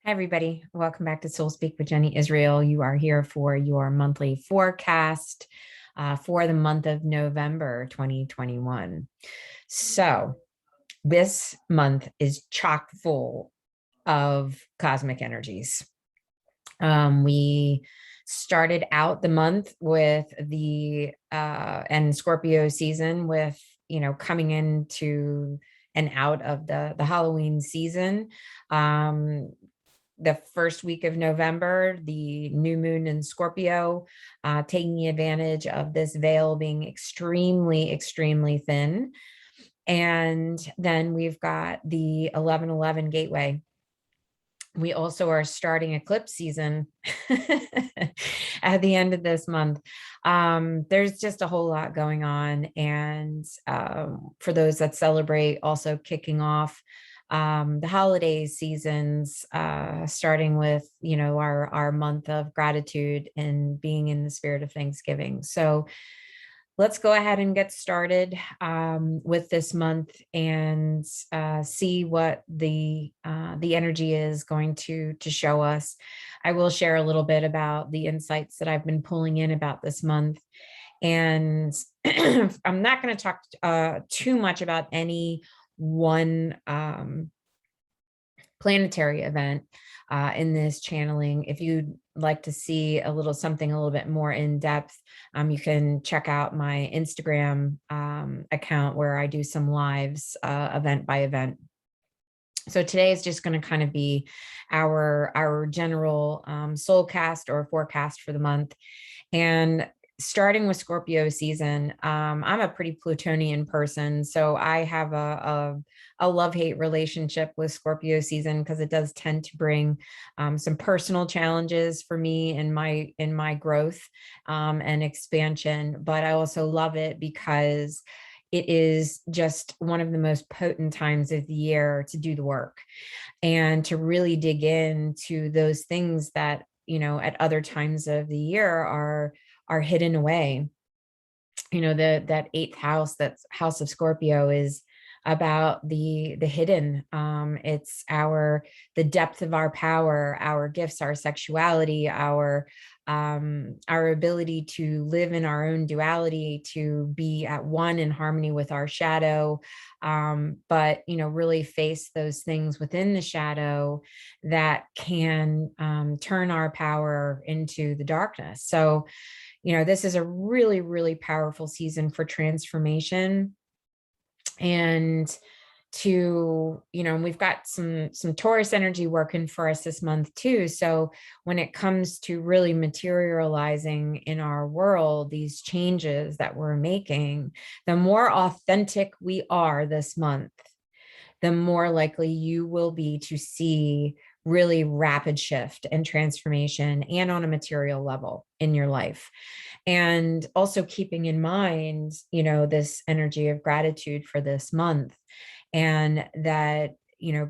Hi, everybody. Welcome back to Soul Speak with Jenny Israel. You are here for your monthly forecast for the month of November 2021. So this month is chock full of cosmic energies. We started out the month with the and Scorpio season with, coming into and out of the Halloween season. The first week of November, the new moon in Scorpio, taking advantage of this veil being extremely, extremely thin. And then we've got the 11/11 gateway. We also are starting eclipse season at the end of this month. There's just a whole lot going on. And for those that celebrate, also kicking off the holiday seasons, starting with, our month of gratitude and being in the spirit of Thanksgiving. So let's go ahead and get started with this month and see what the energy is going to show us. I will share a little bit about the insights that I've been pulling in about this month. And I'm not going to talk too much about any one planetary event in this channeling. If you'd like to see a little bit more in depth, you can check out my Instagram account where I do some lives event by event. So today is just going to kind of be our general soul cast or forecast for the month. And starting with Scorpio season, I'm a pretty Plutonian person, so I have a love-hate relationship with Scorpio season because it does tend to bring some personal challenges for me in my growth and expansion. But I also love it because it is just one of the most potent times of the year to do the work and to really dig into those things that, at other times of the year are hidden away. That eighth house, that's house of Scorpio, is about the hidden. It's the depth of our power, our gifts, our sexuality, our ability to live in our own duality, to be at one in harmony with our shadow, but really face those things within the shadow that can turn our power into the darkness. So this is a really, really powerful season for transformation. And we've got some Taurus energy working for us this month too. So when it comes to really materializing in our world, these changes that we're making, the more authentic we are this month, the more likely you will be to see really rapid shift and transformation and on a material level in your life. And also keeping in mind, this energy of gratitude for this month, and that,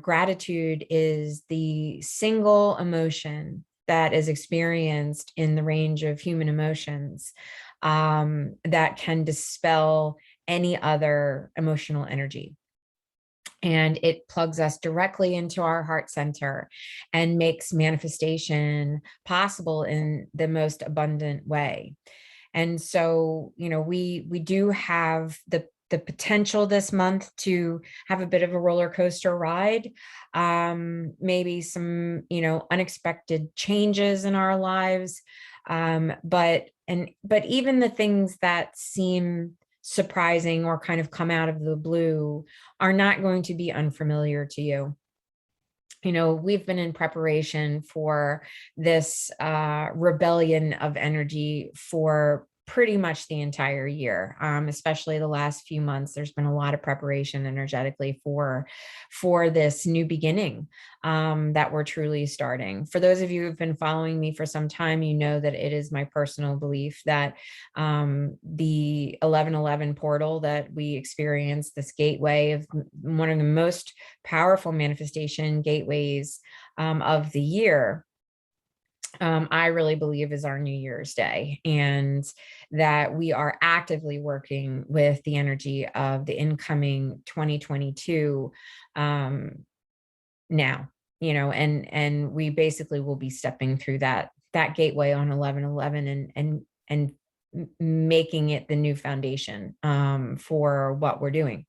gratitude is the single emotion that is experienced in the range of human emotions that can dispel any other emotional energy. And it plugs us directly into our heart center and makes manifestation possible in the most abundant way. And so, we do have the potential this month to have a bit of a roller coaster ride, maybe some, unexpected changes in our lives. But even the things that seem surprising or kind of come out of the blue are not going to be unfamiliar to you. We've been in preparation for this rebellion of energy for pretty much the entire year, especially the last few months. There's been a lot of preparation energetically for this new beginning that we're truly starting. For those of you who've been following me for some time, you know that it is my personal belief that the 11/11 portal that we experienced, this gateway of one of the most powerful manifestation gateways of the year, I really believe is our New Year's Day, and that we are actively working with the energy of the incoming 2022 now, and we basically will be stepping through that gateway on 11/11, and making it the new foundation for what we're doing.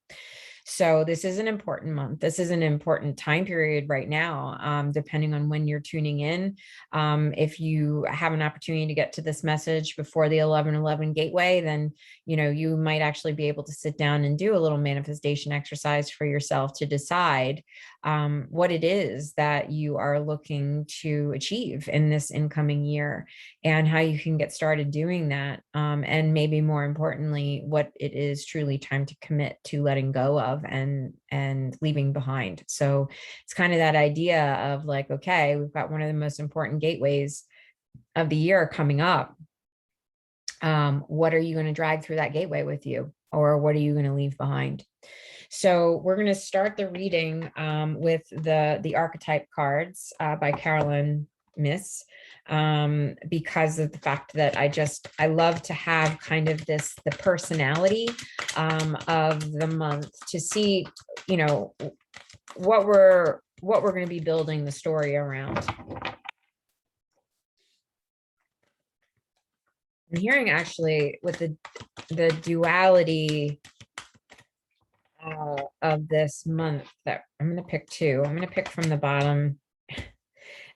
So this is an important month. This is an important time period right now, depending on when you're tuning in. If you have an opportunity to get to this message before the 11/11 gateway, then, you might actually be able to sit down and do a little manifestation exercise for yourself to decide what it is that you are looking to achieve in this incoming year, and how you can get started doing that. And maybe more importantly, what it is truly time to commit to letting go of and leaving behind. So it's kind of that idea of like, okay, we've got one of the most important gateways of the year coming up. What are you going to drag through that gateway with you? Or what are you going to leave behind? So we're going to start the reading with the Archetype Cards by Carolyn Miss, because of the fact that I love to have kind of the personality of the month, to see, what we're going to be building the story around. I'm hearing actually with the duality of this month, that I'm going to pick two. I'm going to pick from the bottom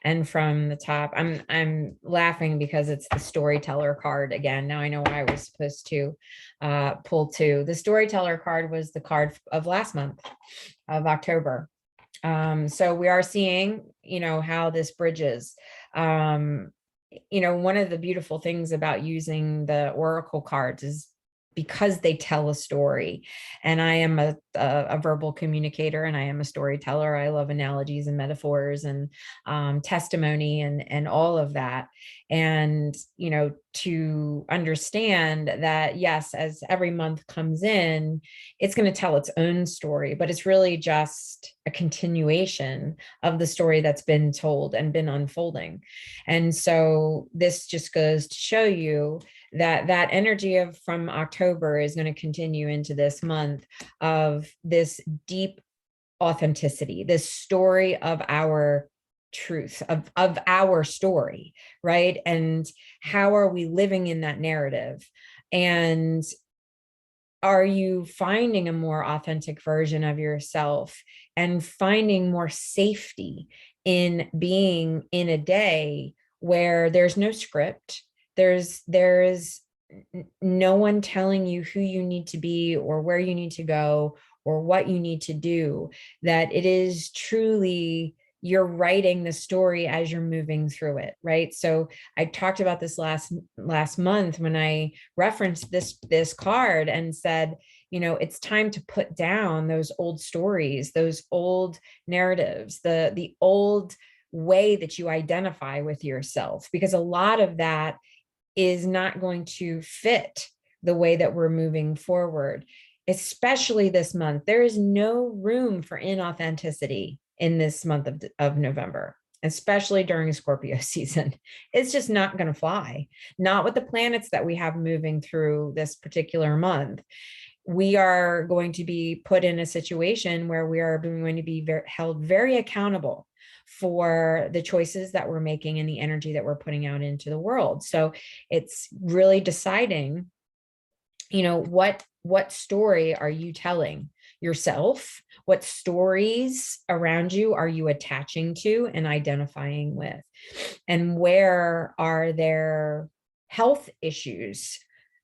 and from the top. I'm laughing because it's the storyteller card again. Now I know why I was supposed to pull two. The storyteller card was the card of last month of October. So we are seeing, how this bridges. One of the beautiful things about using the oracle cards is because they tell a story, and I am a verbal communicator, and I am a storyteller. I love analogies and metaphors and testimony and all of that. And, to understand that, yes, as every month comes in, it's going to tell its own story, but it's really just a continuation of the story that's been told and been unfolding. And so this just goes to show you that energy from October is going to continue into this month of this deep authenticity, this story of our truth, of our story, right? And how are we living in that narrative? And are you finding a more authentic version of yourself and finding more safety in being in a day where there's no script? There's no one telling you who you need to be or where you need to go or what you need to do, that it is truly you're writing the story as you're moving through it, right? So I talked about this last month when I referenced this card and said, it's time to put down those old stories, those old narratives, the old way that you identify with yourself, because a lot of that is not going to fit the way that we're moving forward, especially this month. There is no room for inauthenticity in this month of November, especially during Scorpio season. It's just not going to fly, not with the planets that we have moving through this particular month. We are going to be put in a situation where we are going to be held very accountable for the choices that we're making and the energy that we're putting out into the world. So it's really deciding, what story are you telling yourself? What stories around you are you attaching to and identifying with? And where are there health issues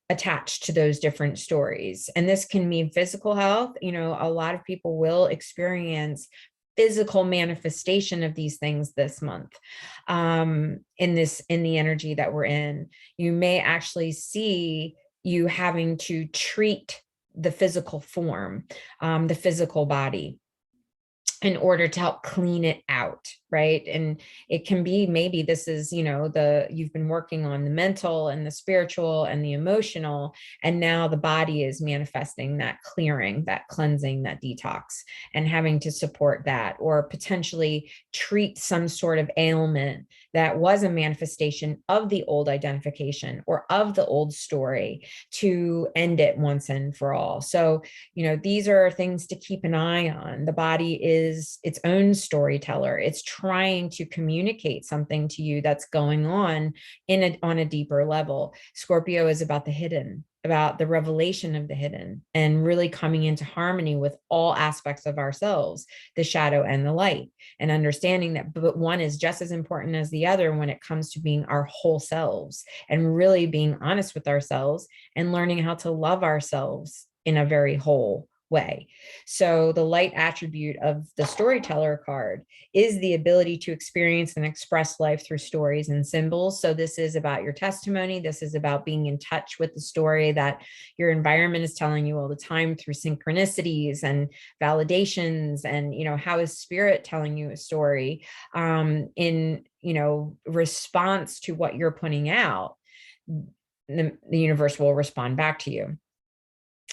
attached to those different stories? And this can mean physical health. A lot of people will experience physical manifestation of these things this month. In the energy that we're in, you may actually see you having to treat the physical form, the physical body. in order to help clean it out, right? And it can be, maybe this is, you've been working on the mental and the spiritual and the emotional, and now the body is manifesting that clearing, that cleansing, that detox, and having to support that, or potentially treat some sort of ailment that was a manifestation of the old identification or of the old story, to end it once and for all. So, these are things to keep an eye on. The body is its own storyteller. It's trying to communicate something to you that's going on on a deeper level. Scorpio is about the hidden, about the revelation of the hidden, and really coming into harmony with all aspects of ourselves, the shadow and the light, and understanding that but one is just as important as the other when it comes to being our whole selves, and really being honest with ourselves and learning how to love ourselves in a very whole way. So the light attribute of the storyteller card is the ability to experience and express life through stories and symbols. So this is about your testimony. This is about being in touch with the story that your environment is telling you all the time, through synchronicities and validations. And, how is spirit telling you a story in, response to what you're putting out? The universe will respond back to you.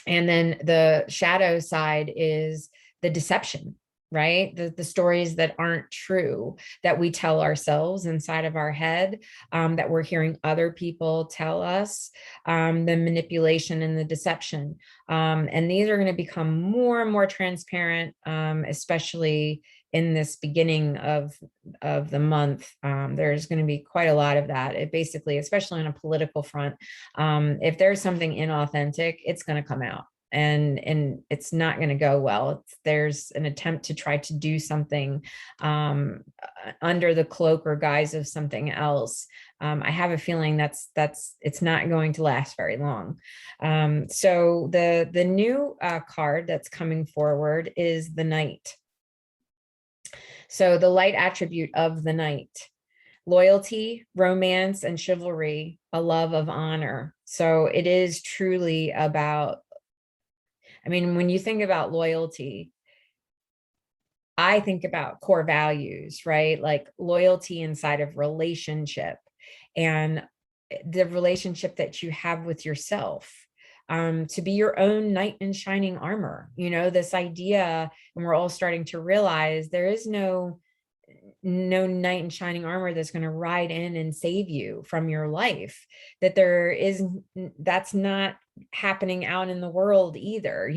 And then the shadow side is the deception, right? The stories that aren't true, that we tell ourselves inside of our head, that we're hearing other people tell us, the manipulation and the deception. And these are going to become more and more transparent, especially in this beginning of the month. There's going to be quite a lot of that. It basically, especially on a political front, if there's something inauthentic, it's going to come out, and it's not going to go well. There's an attempt to try to do something under the cloak or guise of something else. I have a feeling that's it's not going to last very long. So the new card that's coming forward is the Knight. So the light attribute of the Knight: loyalty, romance, and chivalry, a love of honor. So it is truly about, when you think about loyalty, I think about core values, right? Like loyalty inside of relationship, and the relationship that you have with yourself, to be your own knight in shining armor. This idea, and we're all starting to realize there is no knight in shining armor that's going to ride in and save you from your life. That's not happening out in the world either.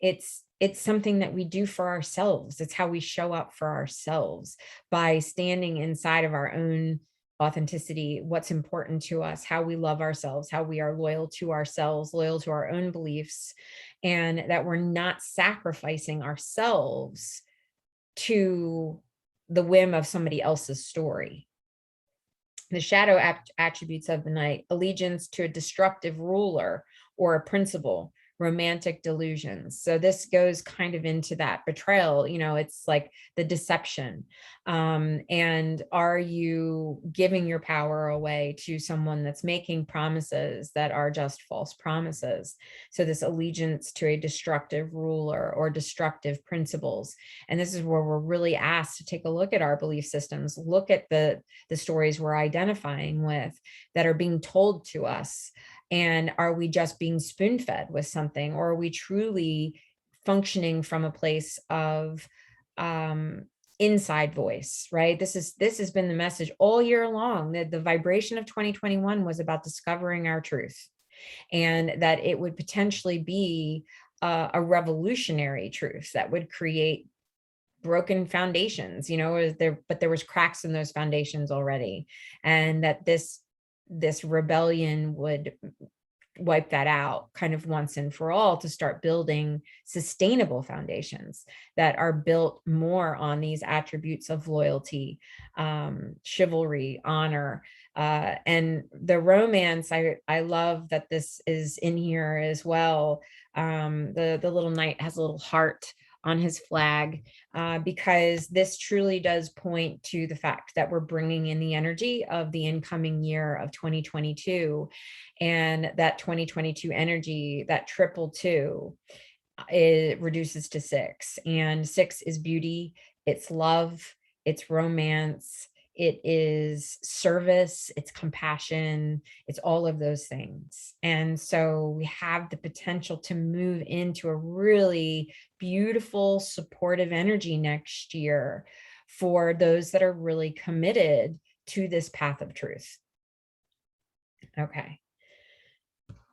It's something that we do for ourselves. It's how we show up for ourselves, by standing inside of our own authenticity, what's important to us, how we love ourselves, how we are loyal to ourselves, loyal to our own beliefs, and that we're not sacrificing ourselves to the whim of somebody else's story. The shadow attributes of the Knight: allegiance to a destructive ruler or a principle, romantic delusions. So this goes kind of into that betrayal. It's like the deception. And are you giving your power away to someone that's making promises that are just false promises? So this allegiance to a destructive ruler or destructive principles. And this is where we're really asked to take a look at our belief systems, look at the stories we're identifying with that are being told to us. And are we just being spoon-fed with something, or are we truly functioning from a place of inside voice, right? This has been the message all year long, that the vibration of 2021 was about discovering our truth, and that it would potentially be a revolutionary truth that would create broken foundations, but there was cracks in those foundations already, and that this rebellion would wipe that out kind of once and for all, to start building sustainable foundations that are built more on these attributes of loyalty, chivalry, honor, and the romance. I love that this is in here as well. The little knight has a little heart on his flag, because this truly does point to the fact that we're bringing in the energy of the incoming year of 2022, and that 2022 energy, that 222, it reduces to 6. And 6 is beauty, it's love, it's romance, it is service, it's compassion, it's all of those things. And so we have the potential to move into a really beautiful, supportive energy next year for those that are really committed to this path of truth. Okay.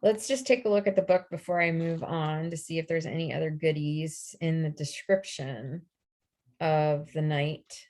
Let's just take a look at the book before I move on to see if there's any other goodies in the description of the night.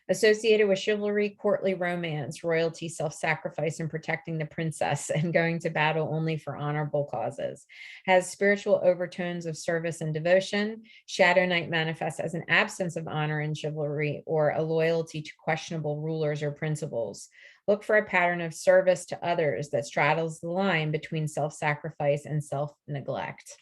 Associated with chivalry, courtly romance, royalty, self-sacrifice, and protecting the princess, and going to battle only for honorable causes. Has spiritual overtones of service and devotion. Shadow Knight manifests as an absence of honor and chivalry, or a loyalty to questionable rulers or principles. Look for a pattern of service to others that straddles the line between self-sacrifice and self-neglect.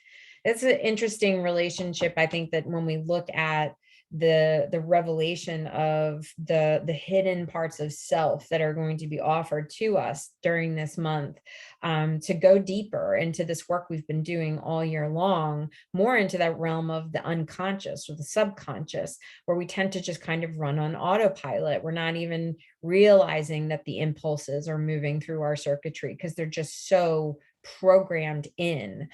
It's an interesting relationship. I think that when we look at the revelation of the hidden parts of self that are going to be offered to us during this month, to go deeper into this work we've been doing all year long, more into that realm of the unconscious or the subconscious, where we tend to just kind of run on autopilot. We're not even realizing that the impulses are moving through our circuitry because they're just so programmed in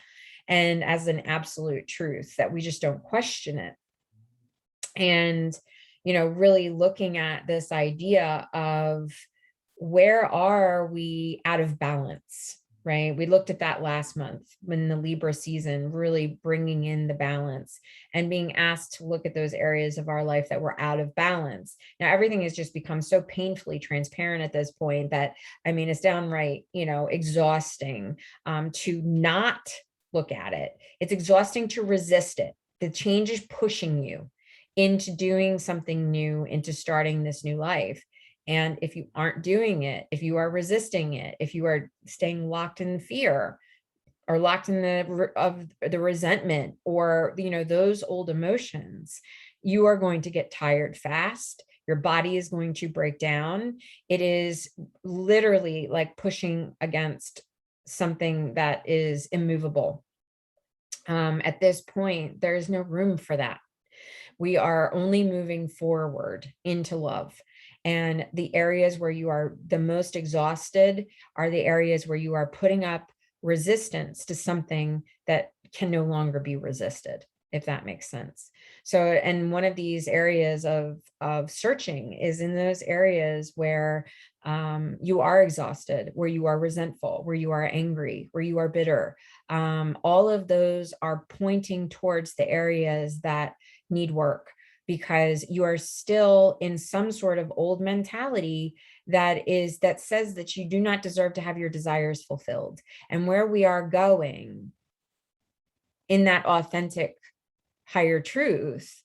and as an absolute truth that we just don't question it. And, really looking at this idea of where are we out of balance, right? We looked at that last month when the Libra season, really bringing in the balance and being asked to look at those areas of our life that were out of balance. Now, everything has just become so painfully transparent at this point that, it's downright, exhausting to not look at it. It's exhausting to resist it. The change is pushing you into doing something new, into starting this new life. And if you aren't doing it, if you are resisting it, if you are staying locked in fear or locked in the resentment or, those old emotions, you are going to get tired fast. Your body is going to break down. It is literally like pushing against something that is immovable. At this point, there is no room for that. We are only moving forward into love. And the areas where you are the most exhausted are the areas where you are putting up resistance to something that can no longer be resisted, if that makes sense. So, and one of these areas of searching is in those areas where you are exhausted, where you are resentful, where you are angry, where you are bitter. All of those are pointing towards the areas that need work, because you are still in some sort of old mentality that says that you do not deserve to have your desires fulfilled. And where we are going in that authentic higher truth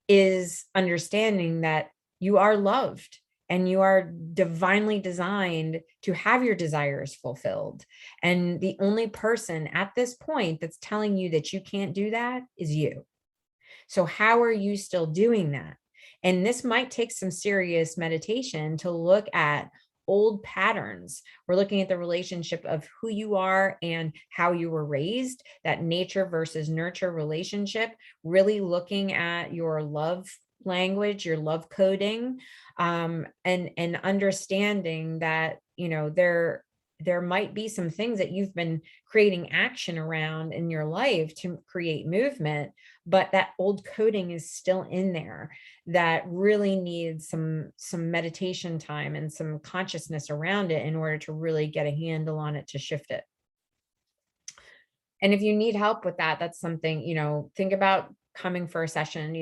is understanding that you are loved and you are divinely designed to have your desires fulfilled. And the only person at this point that's telling you that you can't do that is you. So how are you still doing that? And this might take some serious meditation to look at old patterns. We're looking at the relationship of who you are and how you were raised, that nature versus nurture relationship, really looking at your love language, your love coding, and understanding that, there might be some things that you've been creating action around in your life to create movement, but that old coding is still in there that really needs some meditation time and some consciousness around it in order to really get a handle on it to shift it. And if you need help with that, that's something, think about coming for a session.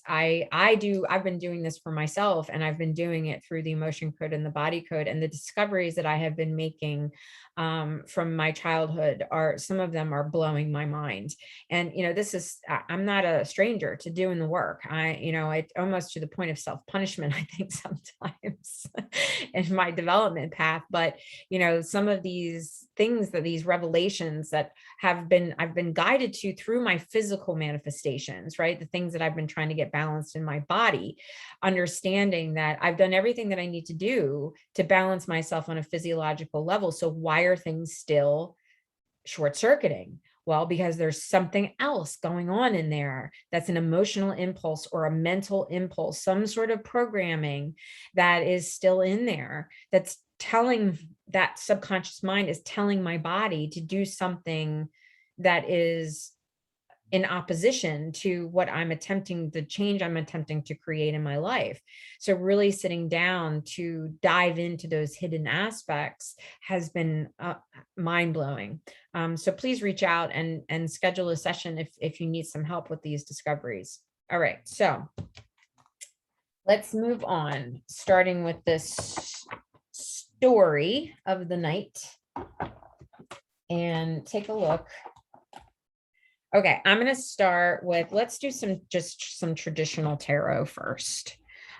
I've been doing this for myself, and I've been doing it through the emotion code and the body code, and the discoveries that I have been making from my childhood some of them are blowing my mind. And, I'm not a stranger to doing the work. It's almost to the point of self-punishment, I think, sometimes in my development path. But, some of these things, that these revelations that I've been guided to through my physical manifestations, right? The things that I've been trying to get balanced in my body, understanding that I've done everything that I need to do to balance myself on a physiological level. So why are things still short circuiting? Well, because there's something else going on in there that's an emotional impulse or a mental impulse, some sort of programming that is still in there, that's telling, that subconscious mind is telling my body to do something that is in opposition to what I'm attempting, the change I'm attempting to create in my life. So really sitting down to dive into those hidden aspects has been mind blowing. So please reach out and schedule a session if you need some help with these discoveries. All right, so let's move on, starting with this story of the night, and take a look. Okay, I'm going to start with, let's do some traditional tarot first.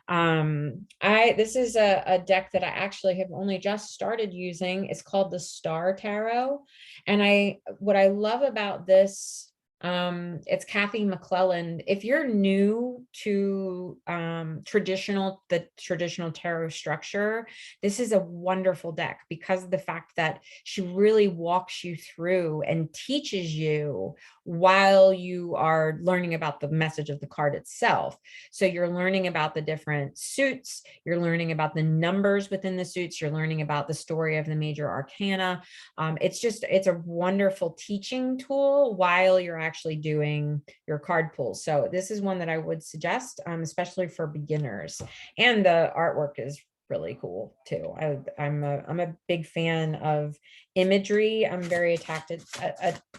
This is a deck that I actually have only just started using. It's called the Star Tarot. And what I love about this, it's Kathy McClelland. If you're new to the traditional tarot structure, this is a wonderful deck because of the fact that she really walks you through and teaches you while you are learning about the message of the card itself. So you're learning about the different suits, you're learning about the numbers within the suits, you're learning about the story of the major arcana. It's a wonderful teaching tool while you're actually doing your card pulls. So this is one that I would suggest, especially for beginners. And the artwork is really cool too. I'm a big fan of imagery. I'm very attracted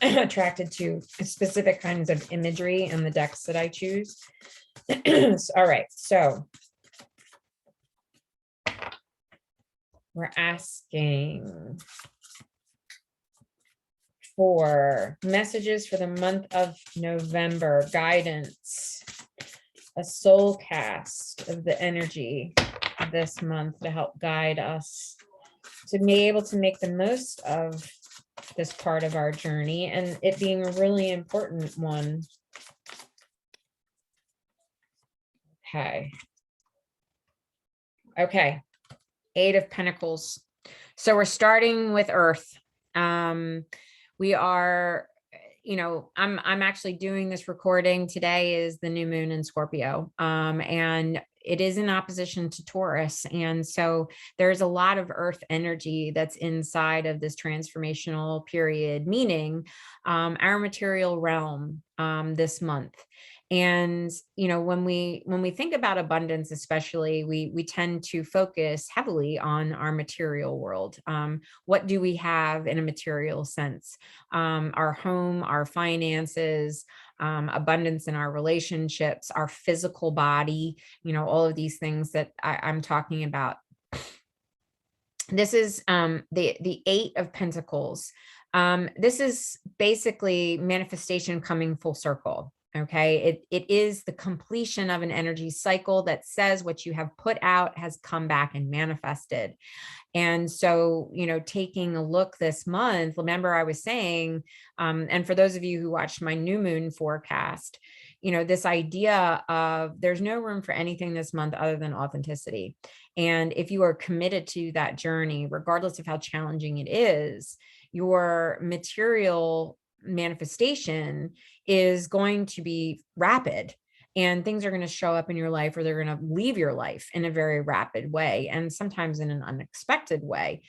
to specific kinds of imagery in the decks that I choose. All right, so we're asking for messages for the month of November, guidance, a soul cast of the energy of this month to help guide us to be able to make the most of this part of our journey, and it being a really important one. Okay. 8 of Pentacles. So we're starting with Earth. We are, I'm actually doing this recording. Today is the new moon in Scorpio. And it is in opposition to Taurus. And so there's a lot of Earth energy that's inside of this transformational period, meaning our material realm this month. And, when we think about abundance, especially, we tend to focus heavily on our material world. What do we have in a material sense? Our home, our finances, abundance in our relationships, our physical body, all of these things that I'm talking about. This is the 8 of Pentacles. This is basically manifestation coming full circle. Okay, it is the completion of an energy cycle that says what you have put out has come back and manifested. And so, taking a look this month, remember I was saying, and for those of you who watched my new moon forecast, this idea of there's no room for anything this month other than authenticity. And if you are committed to that journey, regardless of how challenging it is, your material manifestation is going to be rapid, and things are going to show up in your life, or they're going to leave your life in a very rapid way, and sometimes in an unexpected way.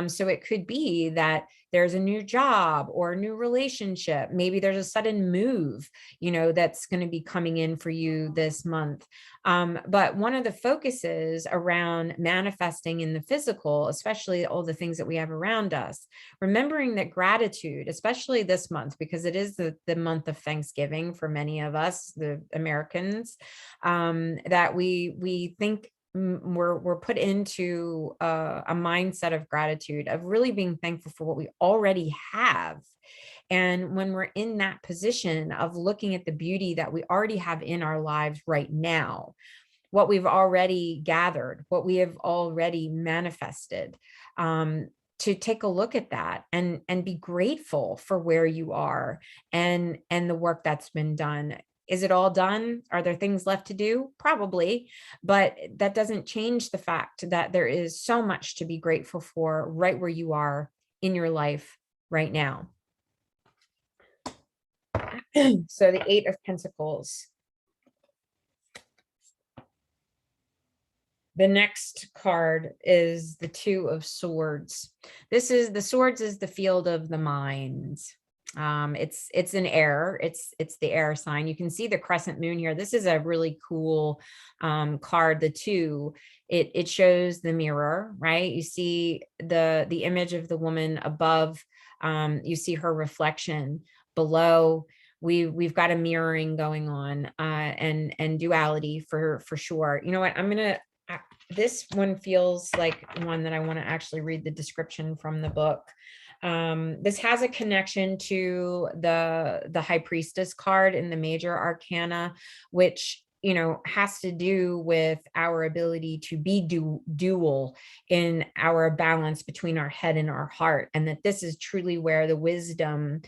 So it could be that there's a new job or a new relationship. Maybe there's a sudden move, that's going to be coming in for you this month. But one of the focuses around manifesting in the physical, especially all the things that we have around us, remembering that gratitude, especially this month, because it is the month of Thanksgiving for many of us, the Americans, that we think we're put into a mindset of gratitude, of really being thankful for what we already have. And when we're in that position of looking at the beauty that we already have in our lives right now, what we've already gathered, what we have already manifested, to take a look at that and be grateful for where you are and the work that's been done. Is it all done? Are there things left to do? Probably, but that doesn't change the fact that there is so much to be grateful for right where you are in your life right now. So the Eight of Pentacles. The next card is the Two of Swords. This is the swords is the field of the mind. It's an air. It's the air sign. You can see the crescent moon here. This is a really cool card. The two. It shows the mirror, right? You see the image of the woman above. You see her reflection below. We've got a mirroring going on, and duality for sure. You know what? This one feels like one that I want to actually read the description from the book. This has a connection to the High Priestess card in the major arcana, which, you know, has to do with our ability to be dual in our balance between our head and our heart, and that this is truly where the wisdom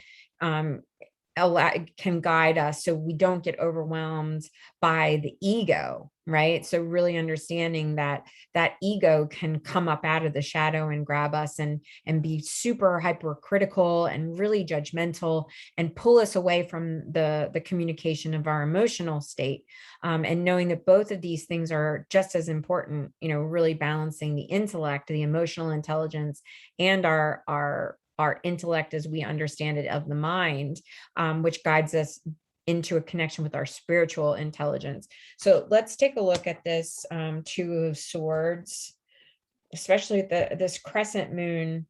can guide us so we don't get overwhelmed by the ego, right? So really understanding that ego can come up out of the shadow and grab us and be super hypercritical and really judgmental and pull us away from the communication of our emotional state, and knowing that both of these things are just as important, you know, really balancing the intellect, the emotional intelligence, and our intellect as we understand it of the mind, which guides us into a connection with our spiritual intelligence. So let's take a look at this Two of Swords, especially this crescent moon.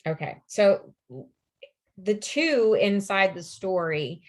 Okay, so the two inside the story,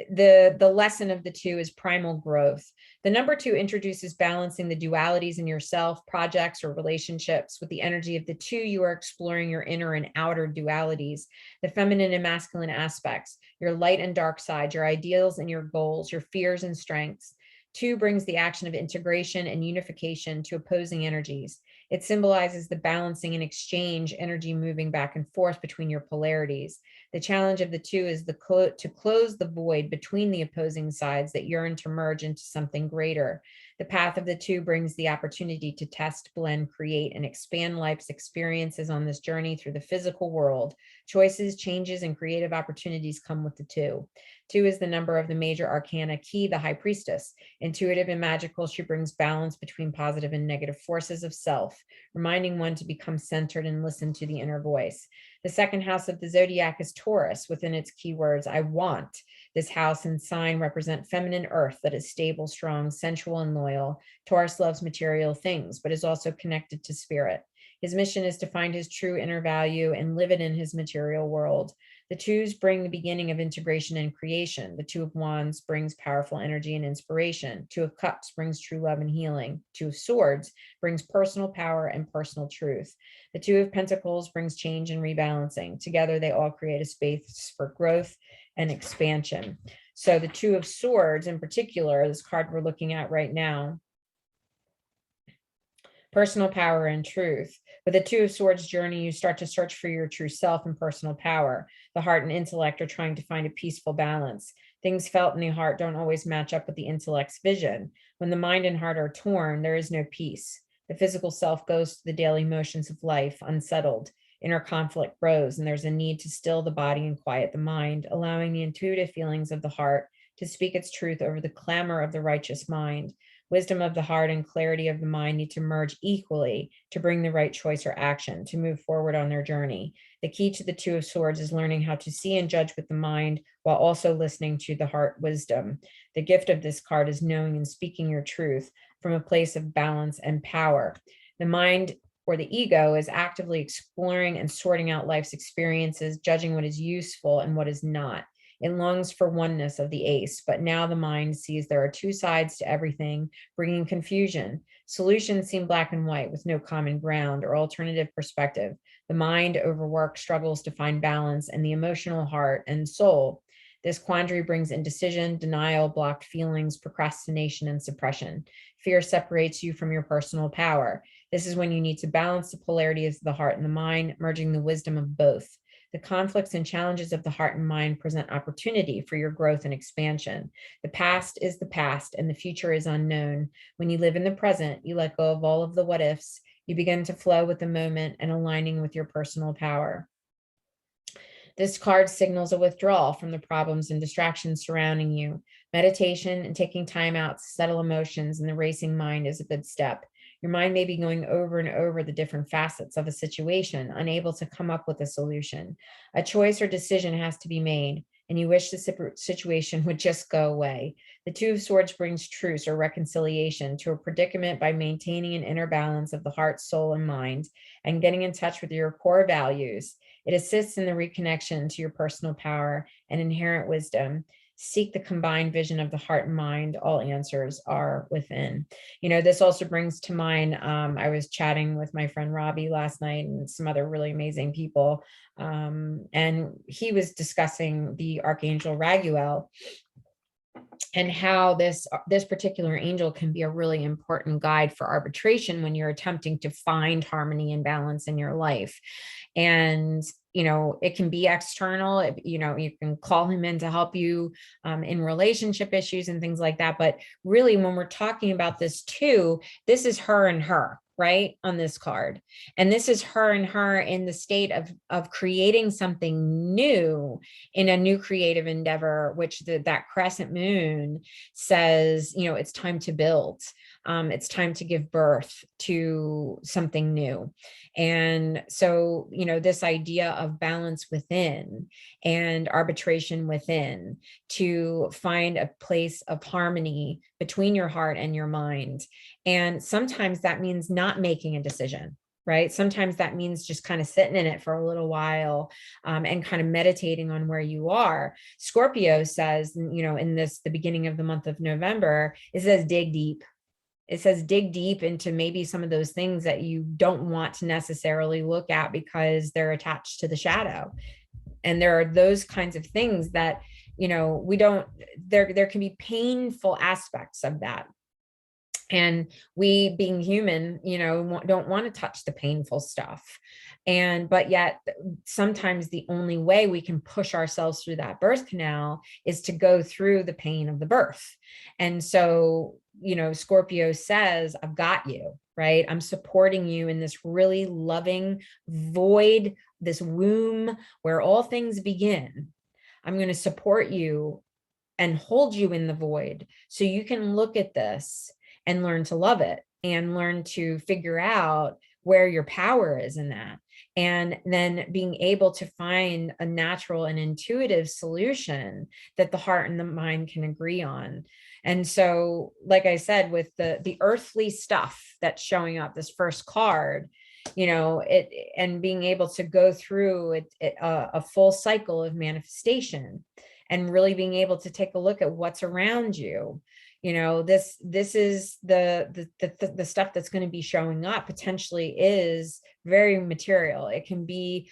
the lesson of the two is primal growth. The number two introduces balancing the dualities in yourself, projects, or relationships. With the energy of the two, you are exploring your inner and outer dualities, the feminine and masculine aspects, your light and dark side, your ideals and your goals, your fears and strengths. Two brings the action of integration and unification to opposing energies. It symbolizes the balancing and exchange energy moving back and forth between your polarities. The challenge of the two is to close the void between the opposing sides that yearn to merge into something greater. The path of the two brings the opportunity to test, blend, create, and expand life's experiences on this journey through the physical world. Choices, changes, and creative opportunities come with the two. Two is the number of the major arcana key, the High Priestess. Intuitive and magical, she brings balance between positive and negative forces of self, reminding one to become centered and listen to the inner voice. The second house of the zodiac is Taurus. Within its keywords, I want. This house and sign represent feminine earth that is stable, strong, sensual, and loyal. Taurus loves material things, but is also connected to spirit. His mission is to find his true inner value and live it in his material world. The twos bring the beginning of integration and creation. The Two of Wands brings powerful energy and inspiration. Two of Cups brings true love and healing. Two of Swords brings personal power and personal truth. The Two of Pentacles brings change and rebalancing. Together, they all create a space for growth and expansion. So the Two of Swords in particular, this card we're looking at right now, personal power and truth. With the Two of Swords journey, you start to search for your true self and personal power. The heart and intellect are trying to find a peaceful balance. Things felt in the heart don't always match up with the intellect's vision. When the mind and heart are torn, there is no peace. The physical self goes to the daily motions of life, unsettled. Inner conflict grows, and there's a need to still the body and quiet the mind, allowing the intuitive feelings of the heart to speak its truth over the clamor of the righteous mind. Wisdom of the heart and clarity of the mind need to merge equally to bring the right choice or action to move forward on their journey. The key to the Two of Swords is learning how to see and judge with the mind while also listening to the heart wisdom. The gift of this card is knowing and speaking your truth from a place of balance and power. The mind or the ego is actively exploring and sorting out life's experiences, judging what is useful and what is not. It longs for oneness of the ace, but now the mind sees there are two sides to everything, bringing confusion. Solutions seem black and white with no common ground or alternative perspective. The mind, overworked, struggles to find balance, and the emotional heart and soul This quandary brings indecision, denial, blocked feelings, procrastination, and suppression. Fear separates you from your personal power. This is when you need to balance the polarities of the heart and the mind, merging the wisdom of both. The conflicts and challenges of the heart and mind present opportunity for your growth and expansion. The past is the past, and the future is unknown. When you live in the present, you let go of all of the what ifs. You begin to flow with the moment and aligning with your personal power. This card signals a withdrawal from the problems and distractions surrounding you. Meditation and taking time out to settle emotions in the racing mind is a good step. Your mind may be going over and over the different facets of a situation, unable to come up with a solution. A choice or decision has to be made, and you wish the situation would just go away. The Two of Swords brings truce or reconciliation to a predicament by maintaining an inner balance of the heart, soul, and mind, and getting in touch with your core values. It assists in the reconnection to your personal power and inherent wisdom. Seek the combined vision of the heart and mind. All answers are within. This also brings to mind, I was chatting with my friend Robbie last night and some other really amazing people. And he was discussing the Archangel Raguel and how this particular angel can be a really important guide for arbitration when you're attempting to find harmony and balance in your life. And it can be external. You can call him in to help you in relationship issues and things like that. But really, when we're talking about this too, this is her and her, right, on this card. And this is her and her in the state of creating something new in a new creative endeavor, which that crescent moon says, it's time to build. It's time to give birth to something new. And so, this idea of balance within and arbitration within to find a place of harmony between your heart and your mind. And sometimes that means not making a decision, right? Sometimes that means just kind of sitting in it for a little while and kind of meditating on where you are. Scorpio says, in the beginning of the month of November, it says dig deep. It says dig deep into maybe some of those things that you don't want to necessarily look at because they're attached to the shadow. And there are those kinds of things that, there can be painful aspects of that. And we, being human, don't want to touch the painful stuff. But yet sometimes the only way we can push ourselves through that birth canal is to go through the pain of the birth. And so, Scorpio says, I've got you, right? I'm supporting you in this really loving void, this womb where all things begin. I'm going to support you and hold you in the void so you can look at this and learn to love it and learn to figure out where your power is in that. And then being able to find a natural and intuitive solution that the heart and the mind can agree on. And so, like I said, with the earthly stuff that's showing up, this first card, and being able to go through a full cycle of manifestation and really being able to take a look at what's around you. This is the stuff that's going to be showing up potentially is very material. It can be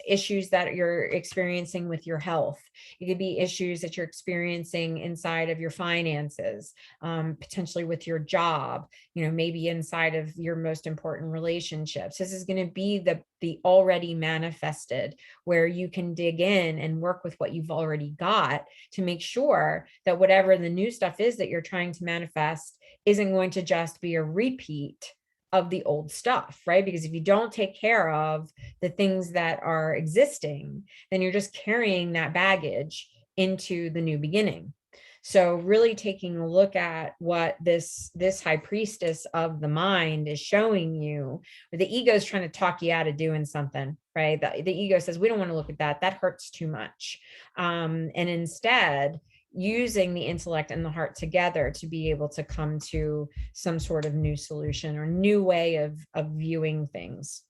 issues that you're experiencing with your health. It could be issues that you're experiencing inside of your finances, potentially with your job, maybe inside of your most important relationships. This is going to be the already manifested, where you can dig in and work with what you've already got to make sure that whatever the new stuff is that you're trying to manifest isn't going to just be a repeat of the old stuff, right? Because if you don't take care of the things that are existing, then you're just carrying that baggage into the new beginning. So really taking a look at what this high priestess of the mind is showing you, where the ego is trying to talk you out of doing something, right? The ego says, we don't want to look at that. That hurts too much. And instead, using the intellect and the heart together to be able to come to some sort of new solution or new way of viewing things.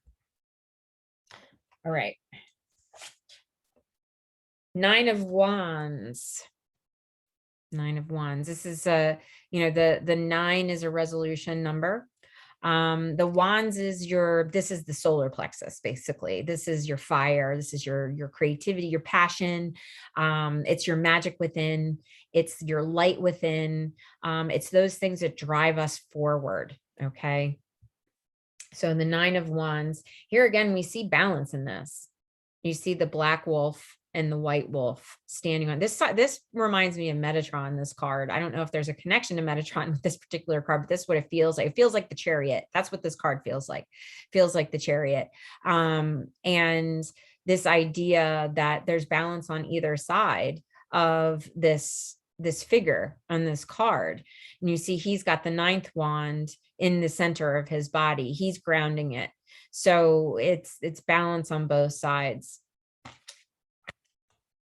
All right. 9 of Wands. 9 of Wands. This is the 9 is a resolution number. The wands is this is the solar plexus, basically. This is your fire. This is your creativity, your passion. It's your magic within. It's your light within. It's those things that drive us forward. Okay. So the 9 of wands, here again, we see balance in this. You see the black wolf and the white wolf standing on this side. This reminds me of Metatron, this card. I don't know if there's a connection to Metatron with this particular card, but this is what it feels like. It feels like the Chariot. That's what this card feels like. Feels like the Chariot. And this idea that there's balance on either side of this figure on this card. And you see he's got the 9th wand in the center of his body. He's grounding it. So it's balance on both sides.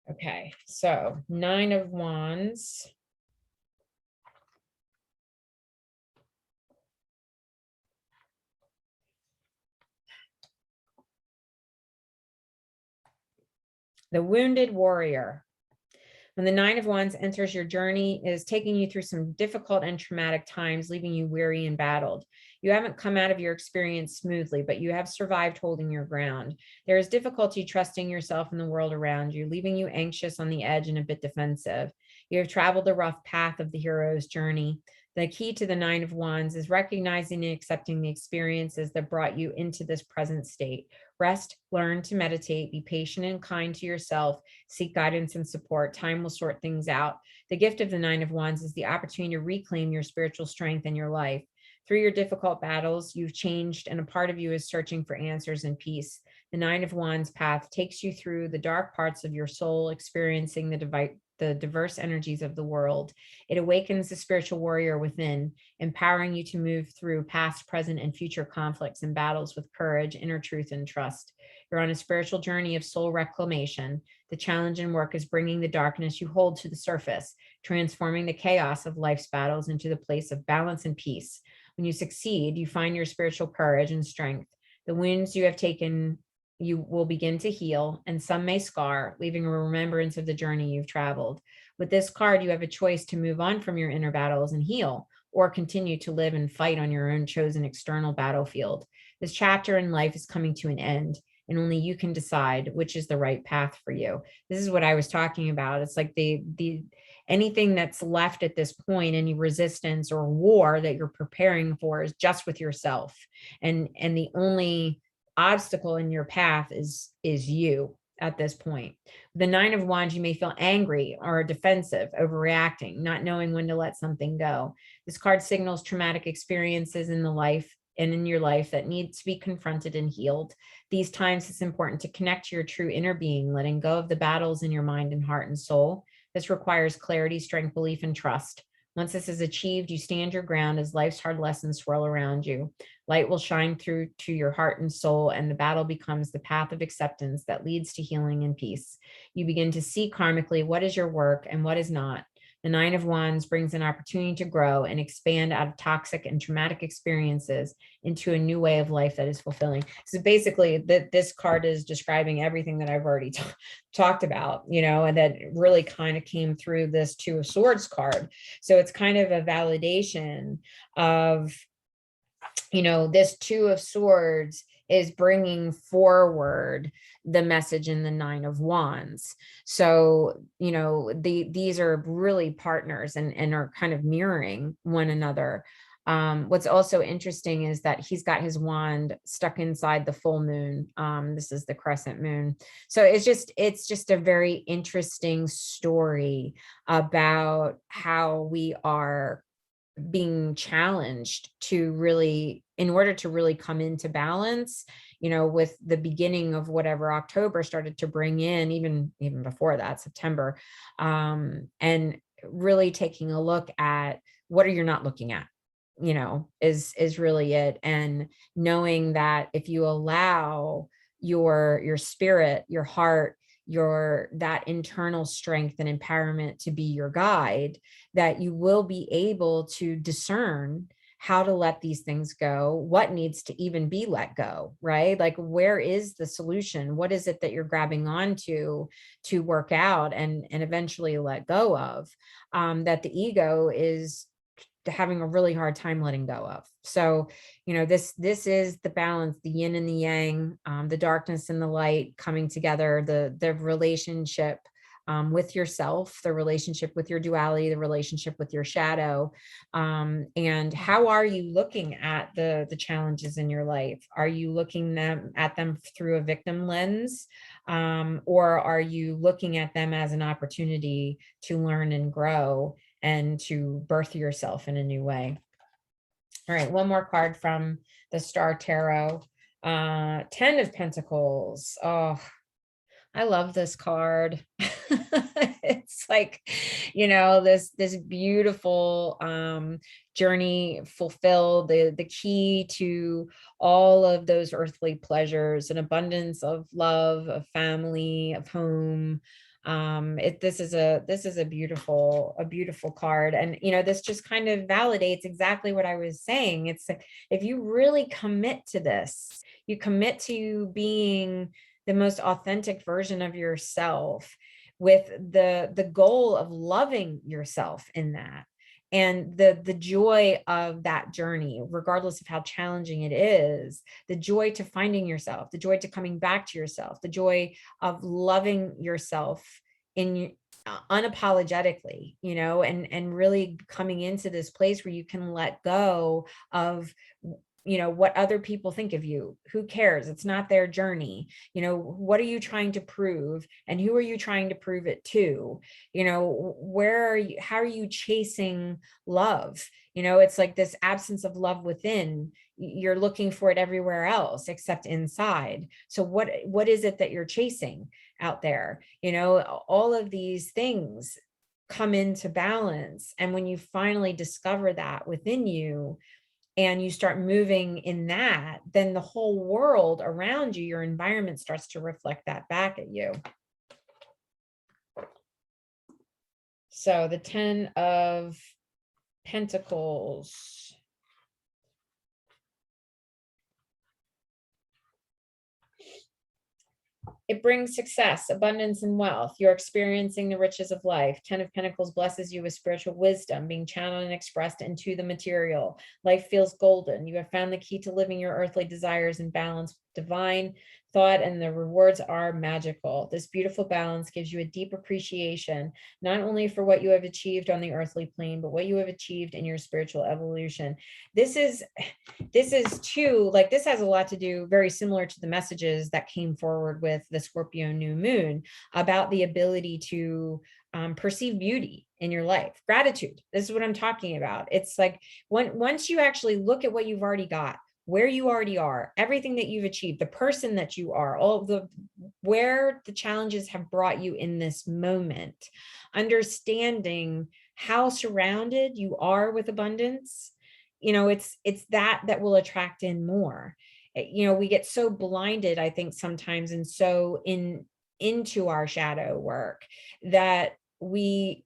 Okay, so 9 of wands. The wounded warrior. When the 9 of wands enters your journey, is taking you through some difficult and traumatic times, leaving you weary and battled. You haven't come out of your experience smoothly, but you have survived holding your ground. There is difficulty trusting yourself and the world around you, leaving you anxious, on the edge, and a bit defensive. You have traveled the rough path of the hero's journey. The key to the 9 of wands is recognizing and accepting the experiences that brought you into this present state. Rest, learn to meditate, be patient and kind to yourself, seek guidance and support. Time will sort things out. The gift of the 9 of wands is the opportunity to reclaim your spiritual strength in your life. Through your difficult battles, you've changed, and a part of you is searching for answers and peace. The 9 of wands path takes you through the dark parts of your soul, experiencing the diverse energies of the world. It awakens the spiritual warrior within, empowering you to move through past, present, and future conflicts and battles with courage, inner truth, and trust. You're on a spiritual journey of soul reclamation. The challenge and work is bringing the darkness you hold to the surface, transforming the chaos of life's battles into the place of balance and peace. When you succeed, you find your spiritual courage and strength. The wounds you have taken, you will begin to heal, and some may scar, leaving a remembrance of the journey you've traveled. With this card, you have a choice to move on from your inner battles and heal, or continue to live and fight on your own chosen external battlefield. This chapter in life is coming to an end, and only you can decide which is the right path for you. This is what I was talking about. It's like the anything that's left at this point, any resistance or war that you're preparing for, is just with yourself. And the only obstacle in your path is you at this point. The 9 of wands, you may feel angry or defensive, overreacting, not knowing when to let something go. This card signals traumatic experiences in the life and in your life that need to be confronted and healed. These times, it's important to connect to your true inner being, letting go of the battles in your mind and heart and soul. This requires clarity, strength, belief, and trust. Once this is achieved, you stand your ground as life's hard lessons swirl around you. Light will shine through to your heart and soul, and the battle becomes the path of acceptance that leads to healing and peace. You begin to see karmically what is your work and what is not. The 9 of wands brings an opportunity to grow and expand out of toxic and traumatic experiences into a new way of life that is fulfilling. So basically, this card is describing everything that I've already talked about, and that really kind of came through this 2 of swords card. So it's kind of a validation of, this 2 of swords is bringing forward the message in the 9 of wands. So, these are really partners and are kind of mirroring one another. What's also interesting is that he's got his wand stuck inside the full moon. This is the crescent moon. So it's just a very interesting story about how we are being challenged to really, in order to really come into balance, with the beginning of whatever October started to bring in, even before that, September, and really taking a look at what are you not looking at, is really it. And knowing that if you allow your spirit, your heart, that internal strength and empowerment to be your guide, that you will be able to discern how to let these things go, what needs to even be let go, right? Like, where is the solution? What is it that you're grabbing onto to work out and eventually let go of? That the ego is having a really hard time letting go of. So, you know, this is the balance, the yin and the yang, the darkness and the light coming together, the relationship with yourself, the relationship with your duality, the relationship with your shadow. And how are you looking at the challenges in your life? Are you looking at them through a victim lens? Or are you looking at them as an opportunity to learn and grow and to birth yourself in a new way? All right, one more card from the Star Tarot. 10 of Pentacles. Oh, I love this card. It's like, you know, this beautiful journey fulfilled, the key to all of those earthly pleasures, an abundance of love, of family, of home. This is a beautiful card. And you know, this just kind of validates exactly what I was saying. It's like, if you really commit to this, you commit to being the most authentic version of yourself, with the goal of loving yourself in that, and the joy of that journey, regardless of how challenging it is, the joy to finding yourself, the joy to coming back to yourself, the joy of loving yourself in unapologetically, you know, and really coming into this place where you can let go of, you know, what other people think of you. Who cares? It's not their journey. You know, what are you trying to prove, and who are you trying to prove it to? You know, where are you, how are you chasing love? You know, it's like this absence of love within. You're looking for it everywhere else except inside. So what is it that you're chasing out there? You know, all of these things come into balance, and when you finally discover that within you, and you start moving in that, then the whole world around you, your environment, starts to reflect that back at you. So the 10 of Pentacles. It brings success, abundance, and wealth. You're experiencing the riches of life. 10 of Pentacles blesses you with spiritual wisdom, being channeled and expressed into the material. Life feels golden. You have found the key to living your earthly desires in balance with divine thought, and the rewards are magical. This beautiful balance gives you a deep appreciation, not only for what you have achieved on the earthly plane, but what you have achieved in your spiritual evolution. This is too, like, this has a lot to do, very similar to the messages that came forward with the Scorpio new moon, about the ability to perceive beauty in your life. Gratitude. This is what I'm talking about. It's like, once you actually look at what you've already got, where you already are, everything that you've achieved, the person that you are, all the, where the challenges have brought you in this moment, understanding how surrounded you are with abundance, you know, it's that will attract in more. You know, we get so blinded, I think, sometimes, and so into our shadow work, that we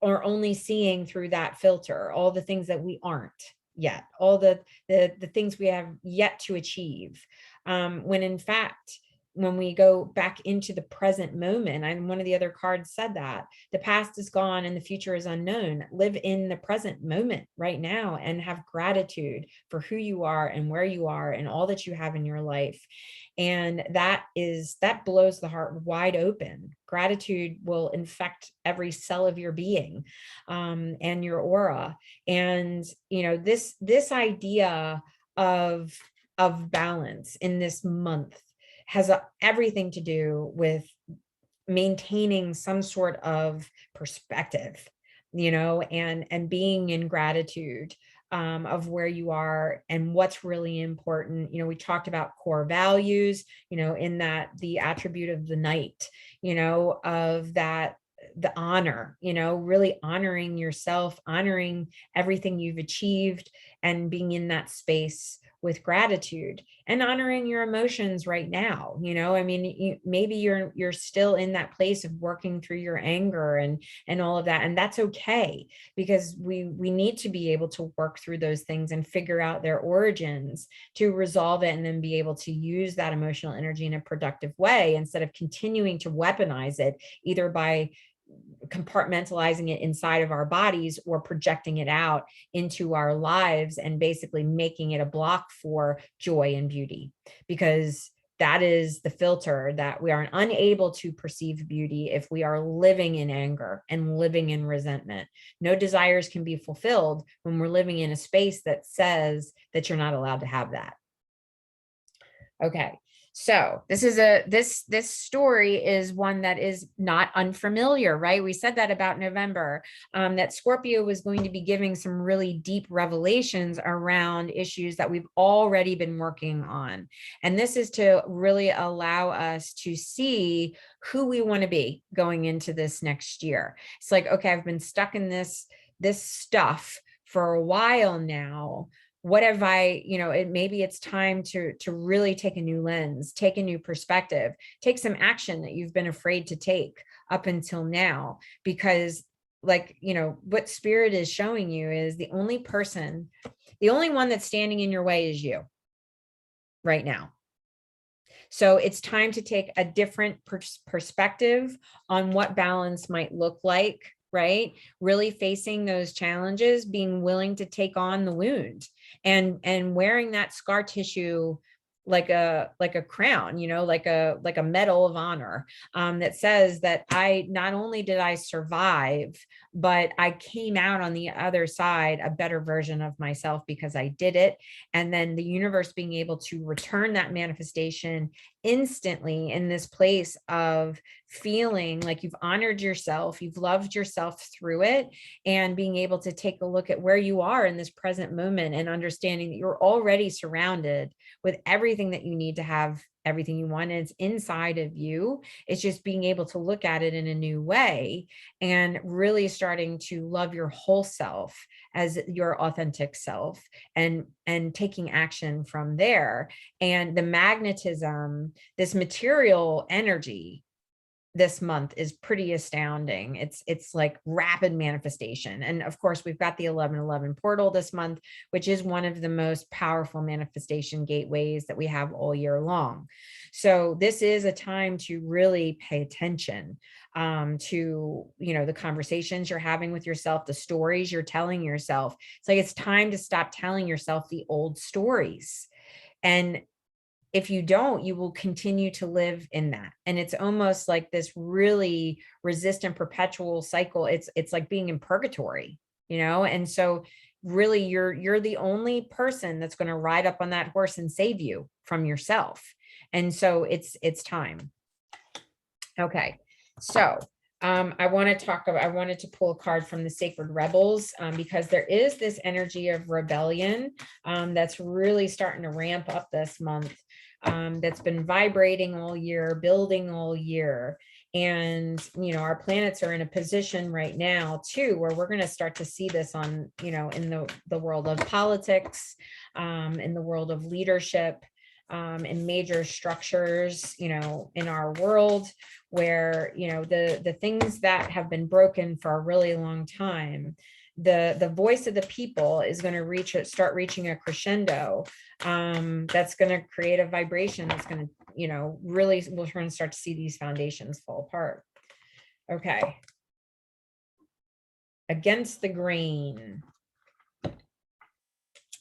are only seeing through that filter all the things that we aren't yet, all the things we have yet to achieve, when in fact, when we go back into the present moment, and one of the other cards said that the past is gone and the future is unknown. Live in the present moment right now and have gratitude for who you are and where you are and all that you have in your life. And that blows the heart wide open. Gratitude will infect every cell of your being, and your aura. And you know, this idea of balance in this month has everything to do with maintaining some sort of perspective, you know, and being in gratitude, of where you are and what's really important. You know, we talked about core values, you know, in that the attribute of the knight, you know, of that, the honor, you know, really honoring yourself, honoring everything you've achieved, and being in that space with gratitude, and honoring your emotions right now. You know, I mean, maybe you're still in that place of working through your anger and all of that, and that's okay, because we need to be able to work through those things and figure out their origins to resolve it, and then be able to use that emotional energy in a productive way, instead of continuing to weaponize it, either by compartmentalizing it inside of our bodies or projecting it out into our lives and basically making it a block for joy and beauty, because that is the filter, that we are unable to perceive beauty if we are living in anger and living in resentment. No desires can be fulfilled when we're living in a space that says that you're not allowed to have that. Okay. So this story is one that is not unfamiliar, right? We said that about November, that Scorpio was going to be giving some really deep revelations around issues that we've already been working on. And this is to really allow us to see who we want to be going into this next year. It's like, okay, I've been stuck in this stuff for a while now. What have I, maybe it's time to really take a new lens, take a new perspective, take some action that you've been afraid to take up until now, because what spirit is showing you is the only one that's standing in your way is you right now. So it's time to take a different perspective on what balance might look like, right? Really facing those challenges, being willing to take on the wound, and wearing that scar tissue like a crown, like a medal of honor, that says that not only did I survive, but I came out on the other side a better version of myself because I did it. And then the universe being able to return that manifestation instantly in this place of feeling like you've honored yourself, you've loved yourself through it, and being able to take a look at where you are in this present moment and understanding that you're already surrounded with everything that you need to have everything you want. And it's inside of you. It's just being able to look at it in a new way and really starting to love your whole self as your authentic self, and taking action from there. And the magnetism, this material energy this month is pretty astounding. It's like rapid manifestation. And of course, we've got the 1111 portal this month, which is one of the most powerful manifestation gateways that we have all year long. So this is a time to really pay attention to, the conversations you're having with yourself, the stories you're telling yourself. It's like, it's time to stop telling yourself the old stories. And if you don't, you will continue to live in that. And it's almost like this really resistant perpetual cycle. It's like being in purgatory, And so really you're the only person that's going to ride up on that horse and save you from yourself. And so it's time. Okay. So I wanted to pull a card from the Sacred Rebels, because there is this energy of rebellion that's really starting to ramp up this month, that's been vibrating all year, building all year. And, our planets are in a position right now too, where we're going to start to see this on, in the world of politics, in the world of leadership, in major structures, in our world, where, the things that have been broken for a really long time, the voice of the people is going to start reaching a crescendo, that's going to create a vibration that's going to, really, we're going to start to see these foundations fall apart. Okay. Against the grain.